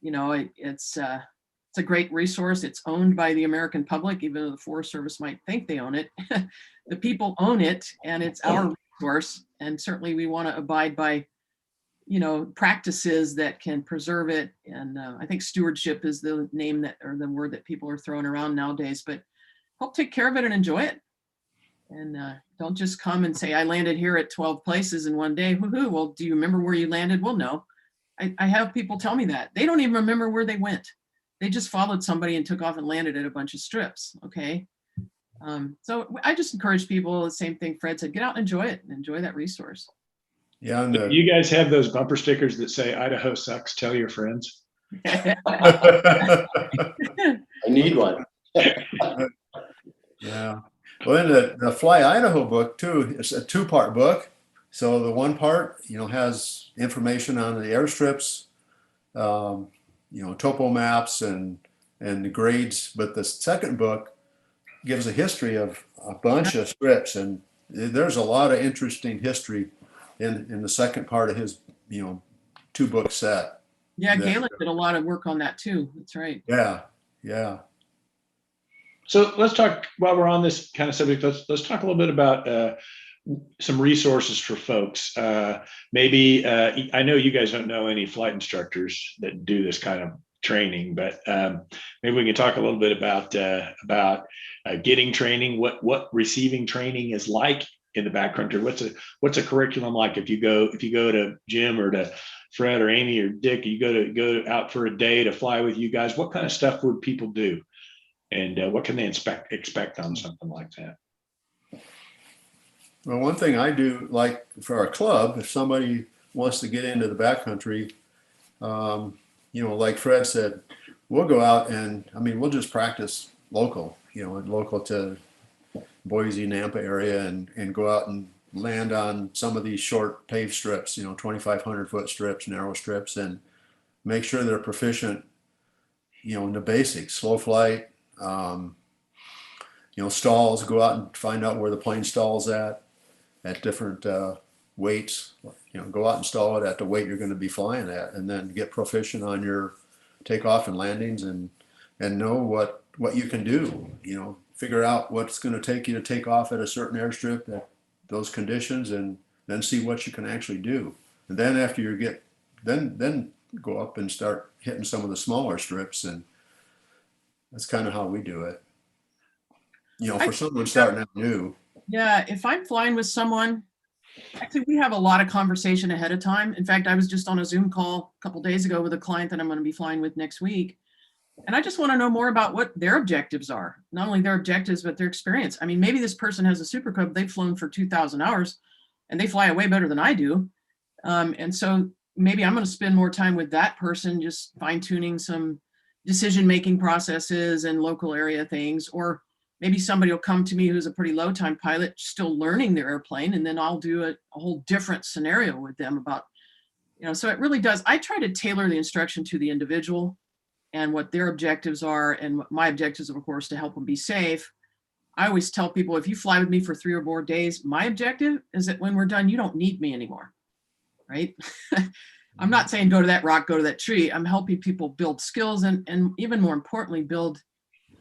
It's a great resource. It's owned by the American public, even though the Forest Service might think they own it. The people own it, and it's our resource. And certainly we want to abide by, practices that can preserve it. And I think stewardship is the name that, or the word that people are throwing around nowadays, but help take care of it and enjoy it. And don't just come and say, I landed here at 12 places in one day. Woohoo. Well, do you remember where you landed? Well, no. I have people tell me that. They don't even remember where they went. They just followed somebody and took off and landed at a bunch of strips. Okay. So I just encourage people, the same thing Fred said, get out and enjoy it and enjoy that resource. Yeah. Do you guys have those bumper stickers that say Idaho sucks, tell your friends? I need one. Yeah. Well, in the Fly Idaho book too, it's a two-part book. So the one part, has information on the airstrips, topo maps and the grades. But the second book gives a history of a bunch of strips, and there's a lot of interesting history in the second part of his, 2-book set. Yeah, Galen did a lot of work on that too. That's right. Yeah. Yeah. So let's talk, while we're on this kind of subject, let's talk a little bit about some resources for folks. Maybe I know you guys don't know any flight instructors that do this kind of training, but maybe we can talk a little bit about getting training, what receiving training is like in the backcountry. What's a curriculum like if you go to Jim or to Fred or Amy or Dick, you go out for a day to fly with you guys. What kind of stuff would people do, and what can they expect on something like that? Well, one thing I do, like for our club, if somebody wants to get into the backcountry, like Fred said, we'll go out and, we'll just practice local, local to Boise, Nampa area, and go out and land on some of these short paved strips, 2,500 foot strips, narrow strips, and make sure they're proficient, in the basics, slow flight, stalls, go out and find out where the plane stalls at different weights, go out and stall it at the weight you're going to be flying at, and then get proficient on your takeoff and landings, and know what you can do, figure out what's going to take you to take off at a certain airstrip at those conditions, and then see what you can actually do. And then after you get, then go up and start hitting some of the smaller strips, and that's kind of how we do it. For someone starting out new. Yeah, if I'm flying with someone, actually we have a lot of conversation ahead of time. In fact, I was just on a Zoom call a couple days ago with a client that I'm going to be flying with next week. And I just want to know more about what their objectives are. Not only their objectives, but their experience. Maybe this person has a Super Cub, they've flown for 2,000 hours and they fly it way better than I do. And so maybe I'm going to spend more time with that person, just fine tuning some decision-making processes and local area things. Or maybe somebody will come to me who's a pretty low time pilot, still learning their airplane. And then I'll do a whole different scenario with them about, so it really does. I try to tailor the instruction to the individual and what their objectives are, and my objectives, of course, to help them be safe. I always tell people, if you fly with me for 3 or more days, my objective is that when we're done, you don't need me anymore, right? I'm not saying go to that rock, go to that tree. I'm helping people build skills and even more importantly, build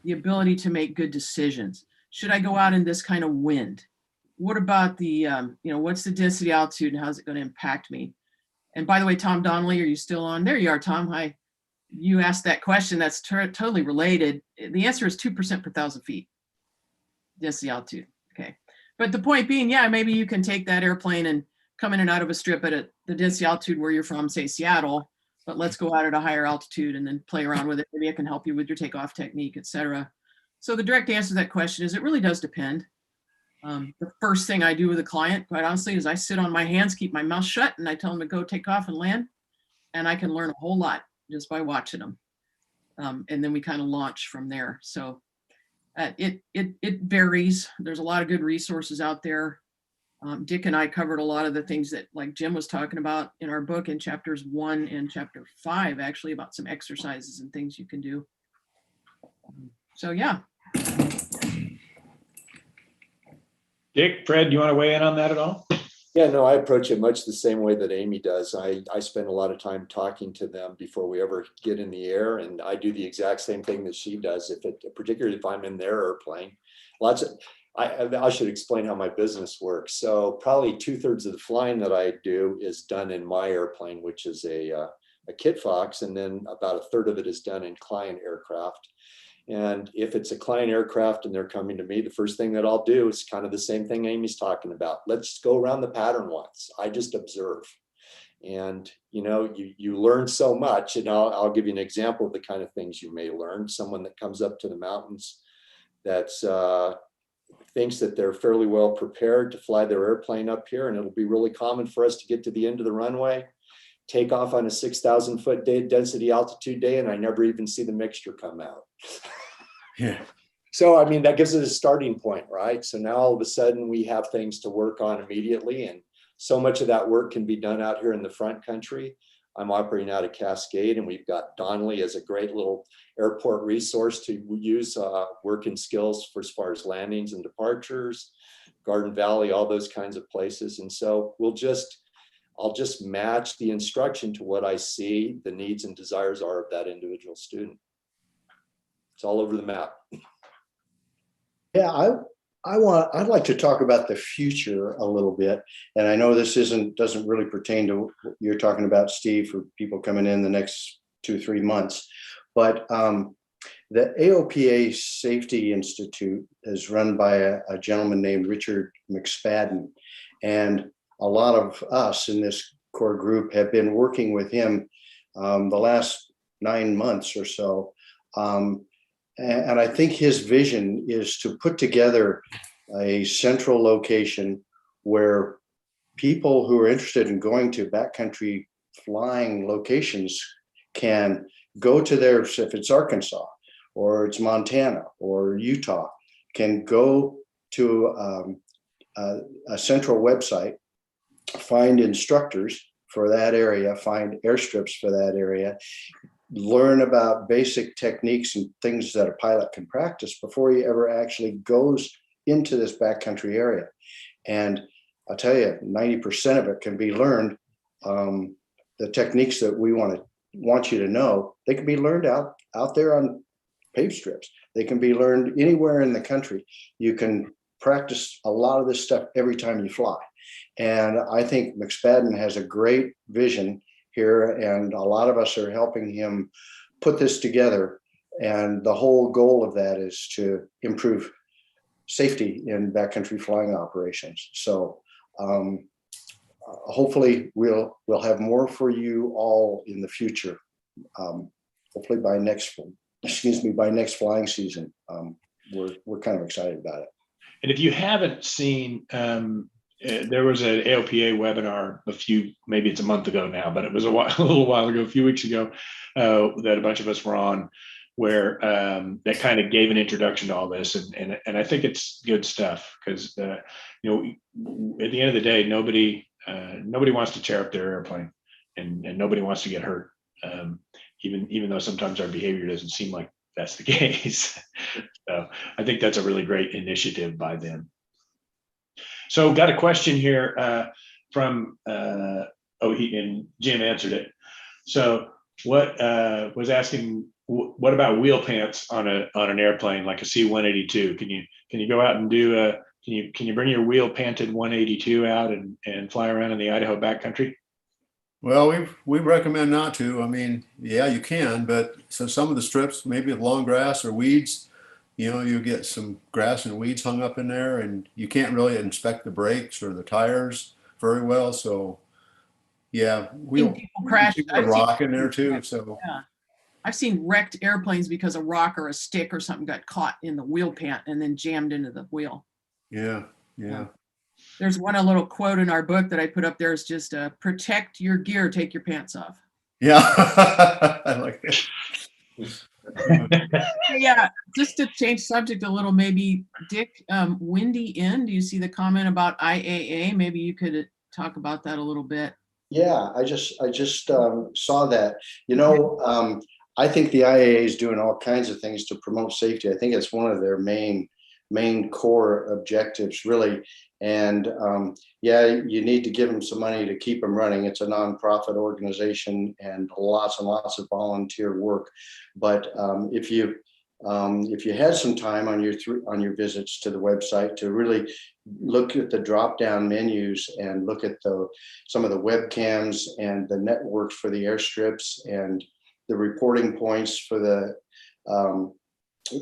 the ability to make good decisions. Should I go out in this kind of wind? What about the, what's the density, altitude, and how's it going to impact me? And by the way, Tom Donnelly, are you still on? There you are, Tom. Hi. You asked that question. That's totally related. The answer is 2% per 1,000 feet. Density, altitude. Okay. But the point being, yeah, maybe you can take that airplane and come in and out of a strip at the density altitude where you're from, say Seattle, but let's go out at a higher altitude and then play around with it. Maybe I can help you with your takeoff technique, et cetera. So the direct answer to that question is it really does depend. The first thing I do with a client, quite honestly, is I sit on my hands, keep my mouth shut, and I tell them to go take off and land. And I can learn a whole lot just by watching them. And then we kind of launch from there. So it varies. There's a lot of good resources out there. Dick and I covered a lot of the things that, like Jim was talking about in our book in chapters 1 and chapter 5, actually, about some exercises and things you can do. So yeah. Dick, Fred, do you want to weigh in on that at all? Yeah, no, I approach it much the same way that Amy does. I spend a lot of time talking to them before we ever get in the air, and I do the exact same thing that she does. Particularly if I'm in their airplane, I should explain how my business works. So probably 2/3 of the flying that I do is done in my airplane, which is a Kit Fox, and then about 1/3 of it is done in client aircraft. And if it's a client aircraft and they're coming to me, the first thing that I'll do is kind of the same thing Amy's talking about. Let's go around the pattern once. I just observe. And, you learn so much. And I'll give you an example of the kind of things you may learn. Someone that comes up to the mountains that's thinks that they're fairly well prepared to fly their airplane up here. And it'll be really common for us to get to the end of the runway, take off on a 6,000 foot density altitude day, and I never even see the mixture come out. Yeah. So, I mean, that gives it a starting point, right? So now all of a sudden we have things to work on immediately. And so much of that work can be done out here in the front country. I'm operating out of Cascade, and we've got Donnelly as a great little airport resource to use working skills for as far as landings and departures, Garden Valley, all those kinds of places. And so I'll just match the instruction to what I see the needs and desires are of that individual student. It's all over the map. Yeah, I'd like to talk about the future a little bit. And I know this doesn't really pertain to what you're talking about, Steve, for people coming in the next 2-3 months. But the AOPA Safety Institute is run by a gentleman named Richard McSpadden. And a lot of us in this core group have been working with him the last 9 months or so. And I think his vision is to put together a central location where people who are interested in going to backcountry flying locations can go to their, if it's Arkansas or it's Montana or Utah, can go to a central website, find instructors for that area, find airstrips for that area, learn about basic techniques and things that a pilot can practice before he ever actually goes into this backcountry area. And I'll tell you, 90% of it can be learned. The techniques that we want you to know, they can be learned out there on paved strips. They can be learned anywhere in the country. You can practice a lot of this stuff every time you fly. And I think McSpadden has a great vision here, and a lot of us are helping him put this together. And the whole goal of that is to improve safety in backcountry flying operations. So hopefully we'll have more for you all in the future. Hopefully by next flying season. We're kind of excited about it. And if you haven't seen, there was an AOPA webinar maybe it's a month ago now, but it was a little while ago, a few weeks ago, that a bunch of us were on, where that kind of gave an introduction to all this. And I think it's good stuff because, at the end of the day, nobody wants to tear up their airplane, and nobody wants to get hurt, even though sometimes our behavior doesn't seem like that's the case. So I think that's a really great initiative by them. So got a question here from, and Jim answered it. So what was asking, what about wheel pants on an airplane like a C-182? Can you go out and do can you bring your wheel panted 182 out and fly around in the Idaho backcountry? Well, we recommend not to. I mean, yeah, you can, but so some of the strips, maybe with long grass or weeds, you get some grass and weeds hung up in there, and you can't really inspect the brakes or the tires very well. So, yeah, People crash. A rock in there too. So, yeah, I've seen wrecked airplanes because a rock or a stick or something got caught in the wheel pant and then jammed into the wheel. Yeah. Yeah. There's one a little quote in our book that I put up there is just protect your gear, take your pants off. Yeah. I like it. Yeah, just to change subject a little, maybe Dick, Windy Inn, do you see the comment about IAA? Maybe you could talk about that a little bit. Yeah, I just saw that. I think the IAA is doing all kinds of things to promote safety. I think it's one of their main core objectives, really. And yeah, you need to give them some money to keep them running. It's a nonprofit organization and lots of volunteer work. But if you had some time on your visits to the website to really look at the drop-down menus and look at some of the webcams and the networks for the airstrips and the reporting points for the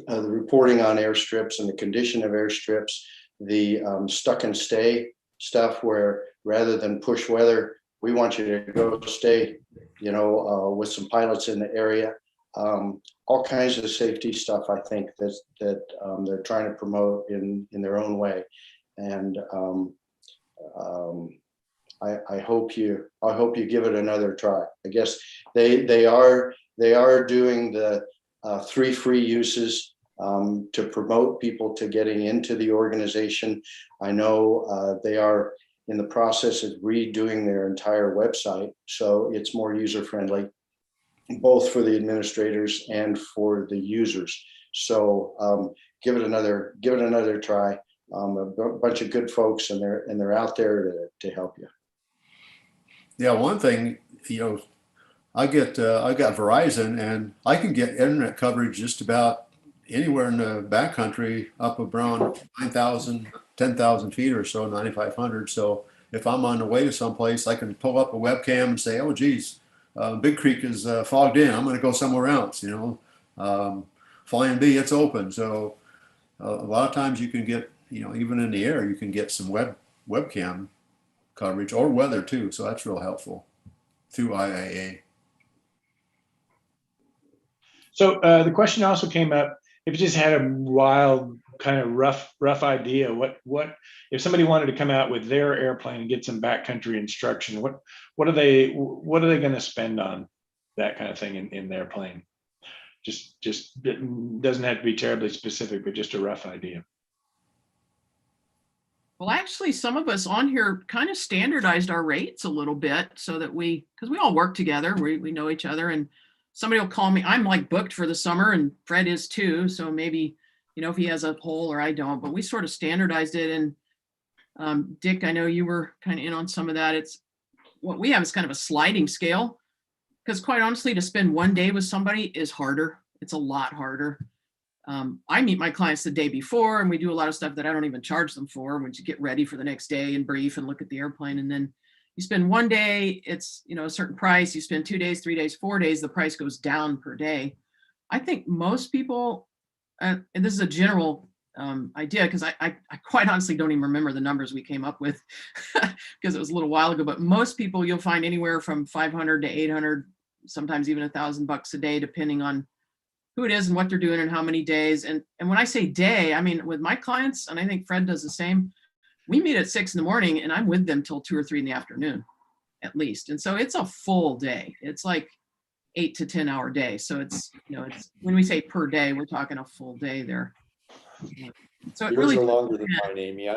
reporting on airstrips and the condition of airstrips, the stuck and stay stuff where rather than push weather, we want you to go stay, with some pilots in the area. All kinds of safety stuff, I think that they're trying to promote in their own way. And I hope you give it another try. I guess they are doing the 3 free uses to promote people to getting into the organization. I know they are in the process of redoing their entire website, so it's more user friendly, both for the administrators and for the users. So give it another try. A bunch of good folks, and they're out there to help you. Yeah, one thing, I got Verizon, and I can get internet coverage just about anywhere in the backcountry up around 9,000, 10,000 feet or so, 9,500. So if I'm on the way to someplace, I can pull up a webcam and say, oh, geez, Big Creek is fogged in. I'm going to go somewhere else, Flying B, it's open. So a lot of times you can get, even in the air, you can get some webcam coverage or weather too. So that's real helpful through IAA. So the question also came up, if you just had a wild kind of rough idea, what if somebody wanted to come out with their airplane and get some backcountry instruction, what are they going to spend on that kind of thing in their plane? Just it doesn't have to be terribly specific, but just a rough idea. Well, actually, some of us on here kind of standardized our rates a little bit so that because we all work together, we know each other, and somebody will call me. I'm like booked for the summer, and Fred is too. So maybe, if he has a hole or I don't, but we sort of standardized it. And Dick, I know you were kind of in on some of that. It's what we have is kind of a sliding scale, because quite honestly, to spend one day with somebody is harder. It's a lot harder. I meet my clients the day before, and we do a lot of stuff that I don't even charge them for, when you get ready for the next day and brief and look at the airplane. And then you spend one day, it's a certain price. You spend 2 days, 3 days, 4 days, the price goes down per day. I think most people, and this is a general idea, because I quite honestly don't even remember the numbers we came up with because it was a little while ago, but most people you'll find anywhere from 500 to 800, sometimes even $1,000 a day, depending on who it is and what they're doing and how many days. And when I say day, I mean, with my clients, and I think Fred does the same, we meet at 6 a.m. and I'm with them till 2 or 3 p.m. at least. And so it's a full day. It's like 8 to 10 hour day. So it's, it's when we say per day, we're talking a full day there. So it Yours really are longer than mine, Amy.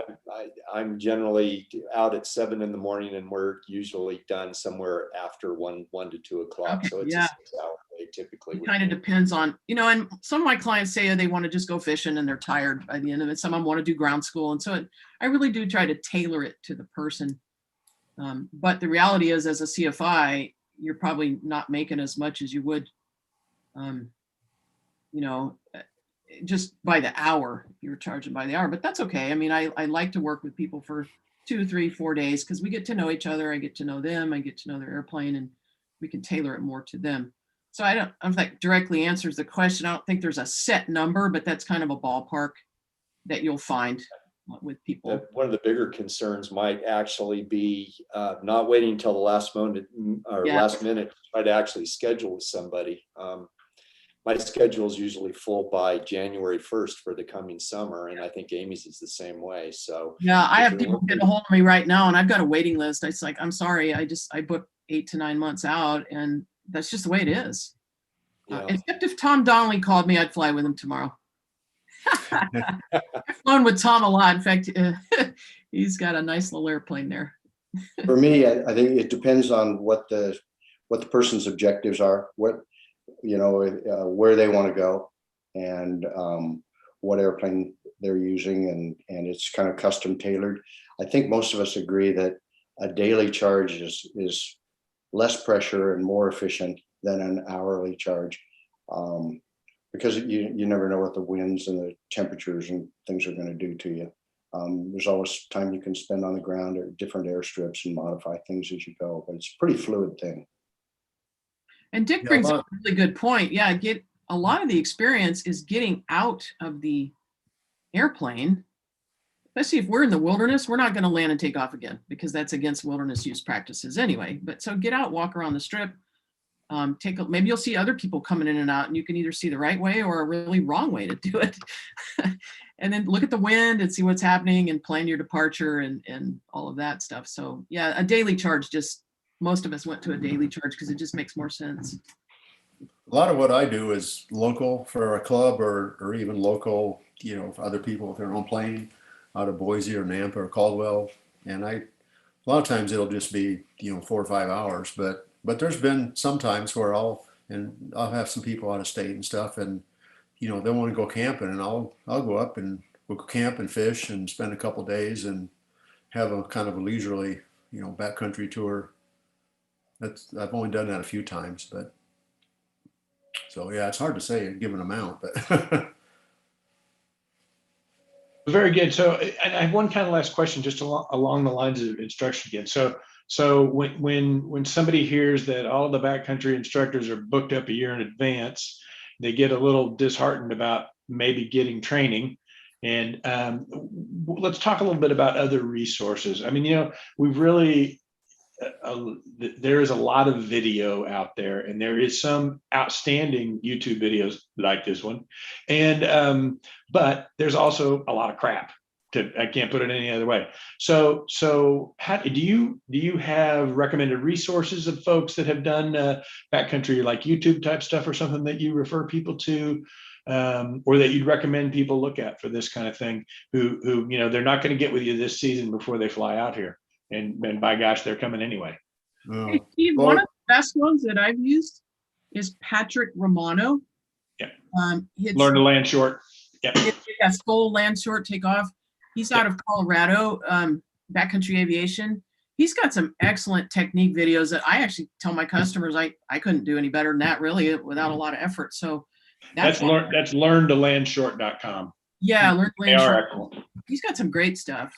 I'm generally out at 7 a.m. and we're usually done somewhere after 1 to 2 o'clock. Okay, So it's yeah. a 6-hour day typically. It kind of depends on, and some of my clients say they want to just go fishing and they're tired by the end of it. Some of them want to do ground school. And so I really do try to tailor it to the person. But the reality is, as a CFI, you're probably not making as much as you would, just by the hour. You're charging by the hour, but that's okay. I mean, I like to work with people for 2, 3, 4 days, because we get to know each other. I get to know them. I get to know their airplane, and we can tailor it more to them. So I don't know if that directly answers the question. I don't think there's a set number, but that's kind of a ballpark that you'll find with people. One of the bigger concerns might actually be not waiting until the last minute to try to actually schedule with somebody. my schedule is usually full by January 1st for the coming summer. And I think Amy's is the same way. So Yeah, I if have you're people looking- get a hold of me right now and I've got a waiting list. It's like, I'm sorry, I booked 8 to 9 months out and that's just the way it is. Yeah. Except if Tom Donnelly called me, I'd fly with him tomorrow. I've flown with Tom a lot. In fact, he's got a nice little airplane there. For me, I think it depends on what the person's objectives are, what, where they want to go, and what airplane they're using, and it's kind of custom tailored. I think most of us agree that a daily charge is less pressure and more efficient than an hourly charge, because you never know what the winds and the temperatures and things are going to do to you. There's always time you can spend on the ground or different airstrips and modify things as you go, but it's a pretty fluid thing. And Dick brings up a really good point. Yeah, a lot of the experience is getting out of the airplane, especially if we're in the wilderness. We're not going to land and take off again because that's against wilderness use practices anyway. But so get out, walk around the strip, maybe you'll see other people coming in and out, and you can either see the right way or a really wrong way to do it. And then look at the wind and see what's happening and plan your departure and all of that stuff. So yeah, a daily charge, most of us went to a daily charge because it just makes more sense. A lot of what I do is local for a club or even local, for other people with their own plane out of Boise or Nampa or Caldwell. And a lot of times it'll just be, 4 or 5 hours, but there's been some times where I'll have some people out of state and stuff, and they want to go camping, and I'll go up and we'll go camp and fish and spend a couple days and have a kind of a leisurely, backcountry tour. I've only done that a few times, but so yeah, it's hard to say a given amount, but Very good. So I have one kind of last question, just along the lines of instruction again. So when somebody hears that all the backcountry instructors are booked up a year in advance, they get a little disheartened about maybe getting training. And let's talk a little bit about other resources. I mean, we've really there is a lot of video out there, and there is some outstanding YouTube videos like this one, and but there's also a lot of crap. I can't put it any other way. So how do you have recommended resources of folks that have done backcountry, like YouTube type stuff, or something that you refer people to, or that you'd recommend people look at for this kind of thing? Who they're not going to get with you this season before they fly out here. And by gosh, they're coming anyway. Hey, Steve, one of the best ones that I've used is Patrick Romano. Yeah. Learn to land short. Yeah. Full land short takeoff. He's out of Colorado, Backcountry Aviation. He's got some excellent technique videos that I actually tell my customers I couldn't do any better than that, really, without a lot of effort. So that's learntolandshort.com. Yeah, learn to land short. Excellent. He's got some great stuff.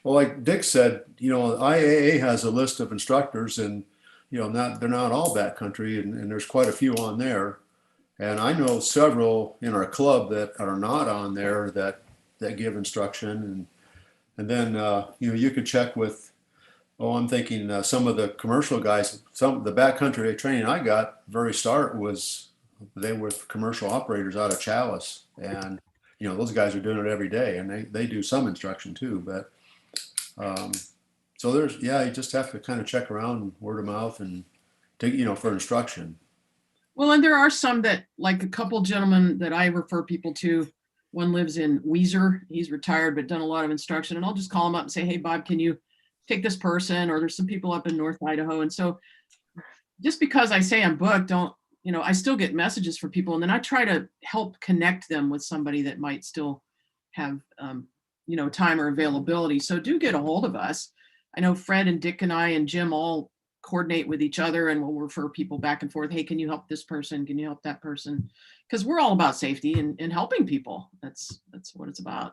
Well, like Dick said, IAA has a list of instructors, and they're not all backcountry, and there's quite a few on there. And I know several in our club that are not on there that give instruction, and then you could check with. I'm thinking some of the commercial guys. Some of the backcountry training I got very start was they were commercial operators out of Chalice, and those guys are doing it every day, and they do some instruction too, but. So you just have to kind of check around word of mouth and take, for instruction. Well, and there are some that, like a couple gentlemen that I refer people to. One lives in Weiser. He's retired, but done a lot of instruction. And I'll just call him up and say, hey, Bob, can you take this person? Or there's some people up in North Idaho. And so just because I say I'm booked, I still get messages from people. And then I try to help connect them with somebody that might still have, time or availability. So do get a hold of us. I know Fred and Dick and I and Jim all coordinate with each other, and we'll refer people back and forth. Hey, can you help this person? Can you help that person? Because we're all about safety and helping people. That's what it's about.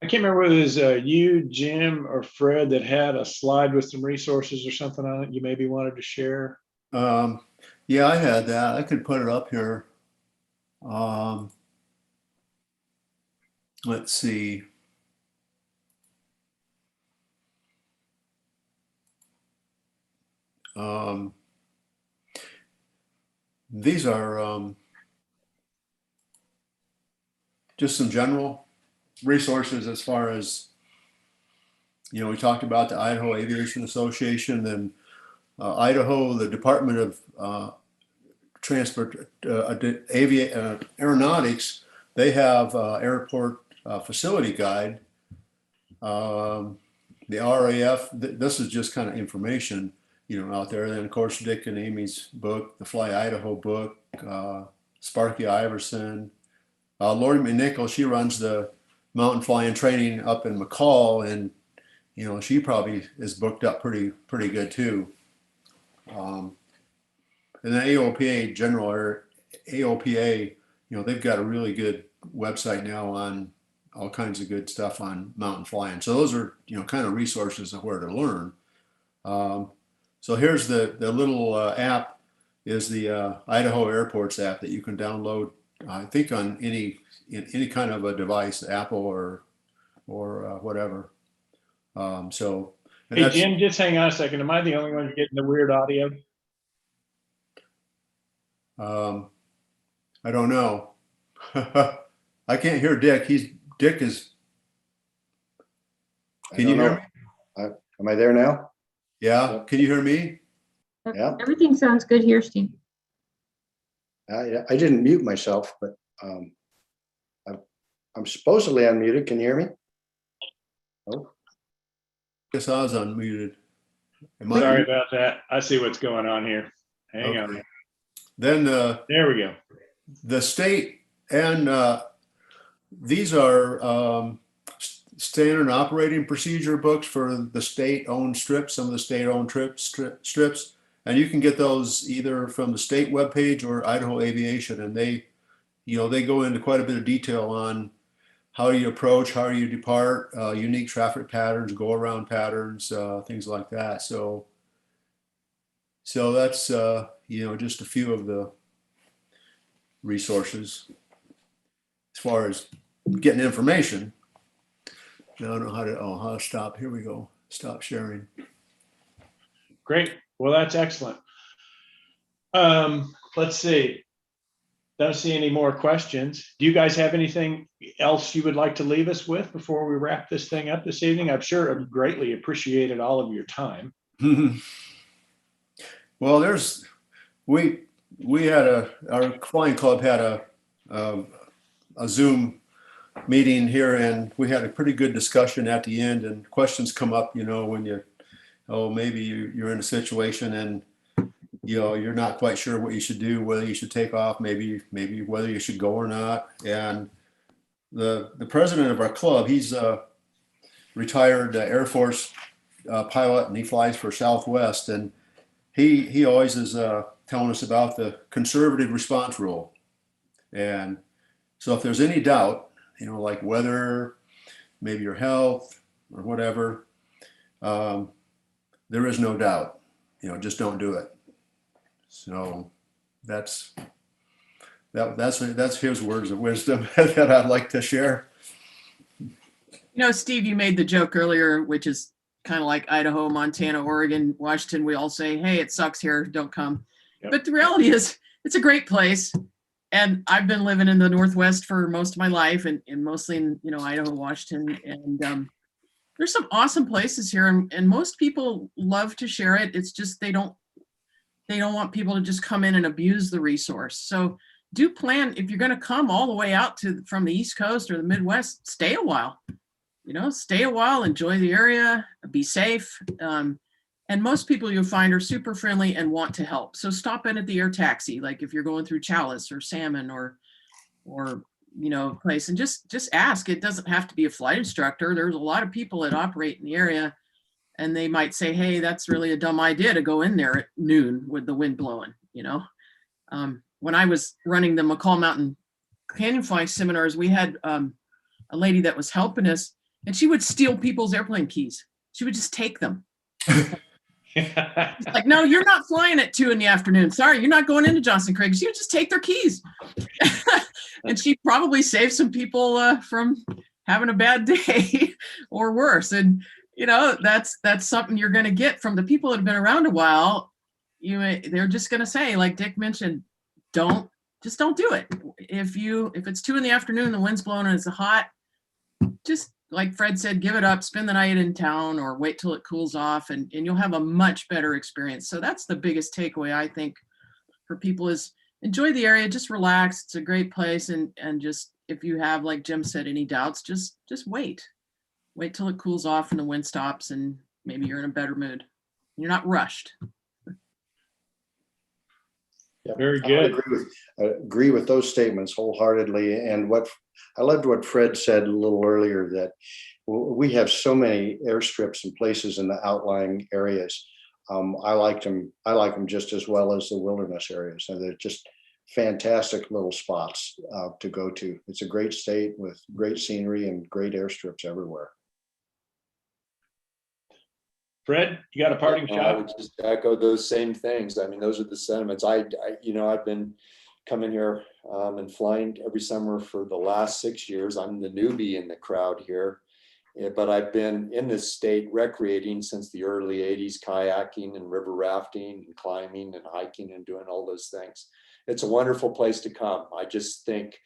I can't remember whether it was you, Jim, or Fred that had a slide with some resources or something on it you maybe wanted to share. Yeah, I had that. I could put it up here. Let's see. these are just some general resources as far as, we talked about the Idaho Aviation Association and Idaho, the Department of Aeronautics. They have airport facility guide. The RAF, this is just kind of information, out there. Then of course, Dick and Amy's book, the Fly Idaho book, Sparky Iverson, Lori McNichol, she runs the mountain flying training up in McCall, and she probably is booked up pretty good too. And then AOPA AOPA, they've got a really good website now on all kinds of good stuff on mountain flying. So those are, kind of resources of where to learn. So here's the little app is the Idaho Airports app that you can download, I think on any kind of a device, Apple or whatever. So. And Hey, Jim, just hang on a second. Am I the only one getting the weird audio? I don't know. I can't hear Dick. Dick is. Can you hear me? Am I there now? Yeah. Can you hear me? Yeah. Everything sounds good here, Steve. I didn't mute myself, but I'm supposedly unmuted. Can you hear me? Oh, Guess I was unmuted. Sorry about that. I see what's going on here. Hang on. Then There we go. the state and these are standard operating procedure books for the state-owned strips, some of the state-owned strips, and you can get those either from the state webpage or Idaho Aviation, and they go into quite a bit of detail on how you approach, how you depart, unique traffic patterns, go-around patterns, things like that. So that's just a few of the resources as far as getting information. Now I don't know how to stop. Here we go. Stop sharing. Great. Well, that's excellent. Let's see. Don't see any more questions. Do you guys have anything else you would like to leave us with before we wrap this thing up this evening? I'm sure I've greatly appreciated all of your time. Well, we had our flying club had a Zoom meeting here, and we had a pretty good discussion at the end, and questions come up, when maybe you're in a situation and you're not quite sure what you should do, whether you should take off, maybe whether you should go or not. And the president of our club, he's a retired Air Force pilot, and he flies for Southwest, and he always is telling us about the conservative response rule. And so if there's any doubt, like weather, maybe your health or whatever, there is no doubt, just don't do it. So that's his words of wisdom that I'd like to share. Steve, you made the joke earlier, which is kind of like Idaho, Montana, Oregon, Washington. We all say, hey, it sucks here, don't come. Yep. But the reality is it's a great place. And I've been living in the Northwest for most of my life, and mostly in, Idaho, Washington. And there's some awesome places here, and most people love to share it. It's just they don't want people to just come in and abuse the resource. So do plan, if you're going to come all the way out from the East Coast or the Midwest, stay a while. Stay a while, enjoy the area, be safe. And most people you'll find are super friendly and want to help. So stop in at the air taxi, like if you're going through Chalice or Salmon or place, and just ask. It doesn't have to be a flight instructor. There's a lot of people that operate in the area, and they might say, hey, that's really a dumb idea to go in there at noon with the wind blowing. When I was running the McCall Mountain Canyon Flying seminars, we had a lady that was helping us, and she would steal people's airplane keys. She would just take them. Like, no, you're not flying at 2 p.m. Sorry, you're not going into Johnson Craig. She would just take their keys. And she probably saved some people from having a bad day or worse. And, that's something you're going to get from the people that have been around a while. They're just going to say, like Dick mentioned, just don't do it. If it's 2 PM, the wind's blowing and it's hot, just like Fred said, give it up, spend the night in town or wait till it cools off and you'll have a much better experience. So that's the biggest takeaway, I think, for people is enjoy the area, just relax. It's a great place. And just, if you have, like Jim said, any doubts, just wait till it cools off and the wind stops and maybe you're in a better mood. You're not rushed. Yeah, Very I good. agree with those statements wholeheartedly. And I loved what Fred said a little earlier, that we have so many airstrips and places in the outlying areas. I like them just as well as the wilderness areas. And they're just fantastic little spots to go to. It's a great state with great scenery and great airstrips everywhere. Fred, you got a parting I shot? would just echo those same things. I mean, those are the sentiments. I've been coming here and flying every summer for the last 6 years. I'm the newbie in the crowd here, but I've been in this state recreating since the early 80s, kayaking and river rafting and climbing and hiking and doing all those things. It's a wonderful place to come. I just think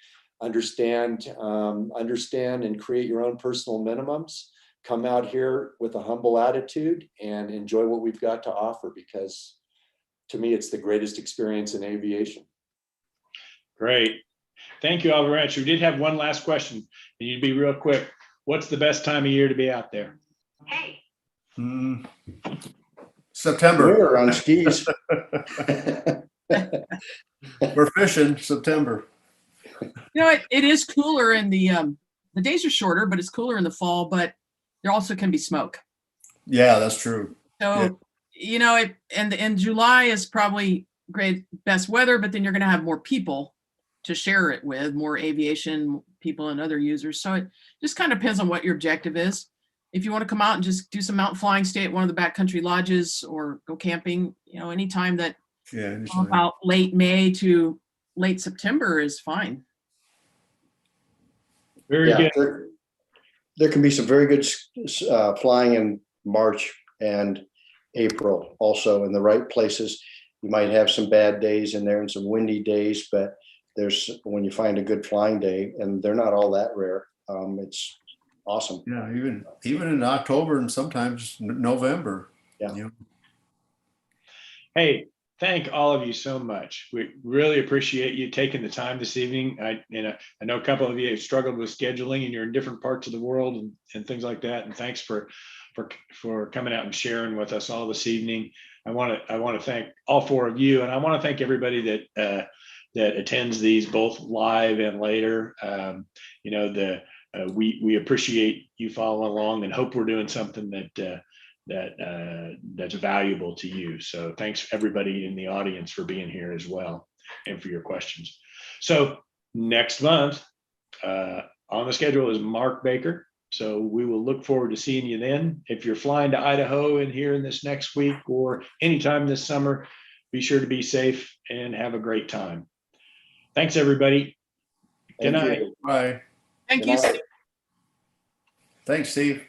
understand and create your own personal minimums. Come out here with a humble attitude and enjoy what we've got to offer, because to me, it's the greatest experience in aviation. Great. Thank you, Oliver Ranch. We did have one last question, and you'd be real quick. What's the best time of year to be out there? September. Winter on skis. We're fishing September. It is cooler in the days are shorter, but it's cooler in the fall, but there also can be smoke. Yeah, that's true. So, and July is probably great, best weather, but then you're going to have more people to share it with, more aviation people and other users. So it just kind of depends on what your objective is. If you want to come out and just do some mountain flying, stay at one of the backcountry lodges or go camping, anytime that about late May to late September is fine. Very good. There can be some very good flying in March and April also in the right places. You might have some bad days in there and some windy days, but when you find a good flying day, and they're not all that rare, it's awesome. Yeah, even in October and sometimes November. Yeah. Hey, thank all of you so much. We really appreciate you taking the time this evening. I know a couple of you have struggled with scheduling and you're in different parts of the world and things like that. And thanks for coming out and sharing with us all this evening. I want to thank all 4 of you, and I want to thank everybody that attends these both live and later. We appreciate you following along and hope we're doing something that's valuable to you. So thanks everybody in the audience for being here as well and for your questions. So next month on the schedule is Mark Baker. So we will look forward to seeing you then. If you're flying to Idaho and here in this next week or anytime this summer, be sure to be safe and have a great time. Thanks everybody. Good night. Bye. Thank you, Steve. Thanks, Steve.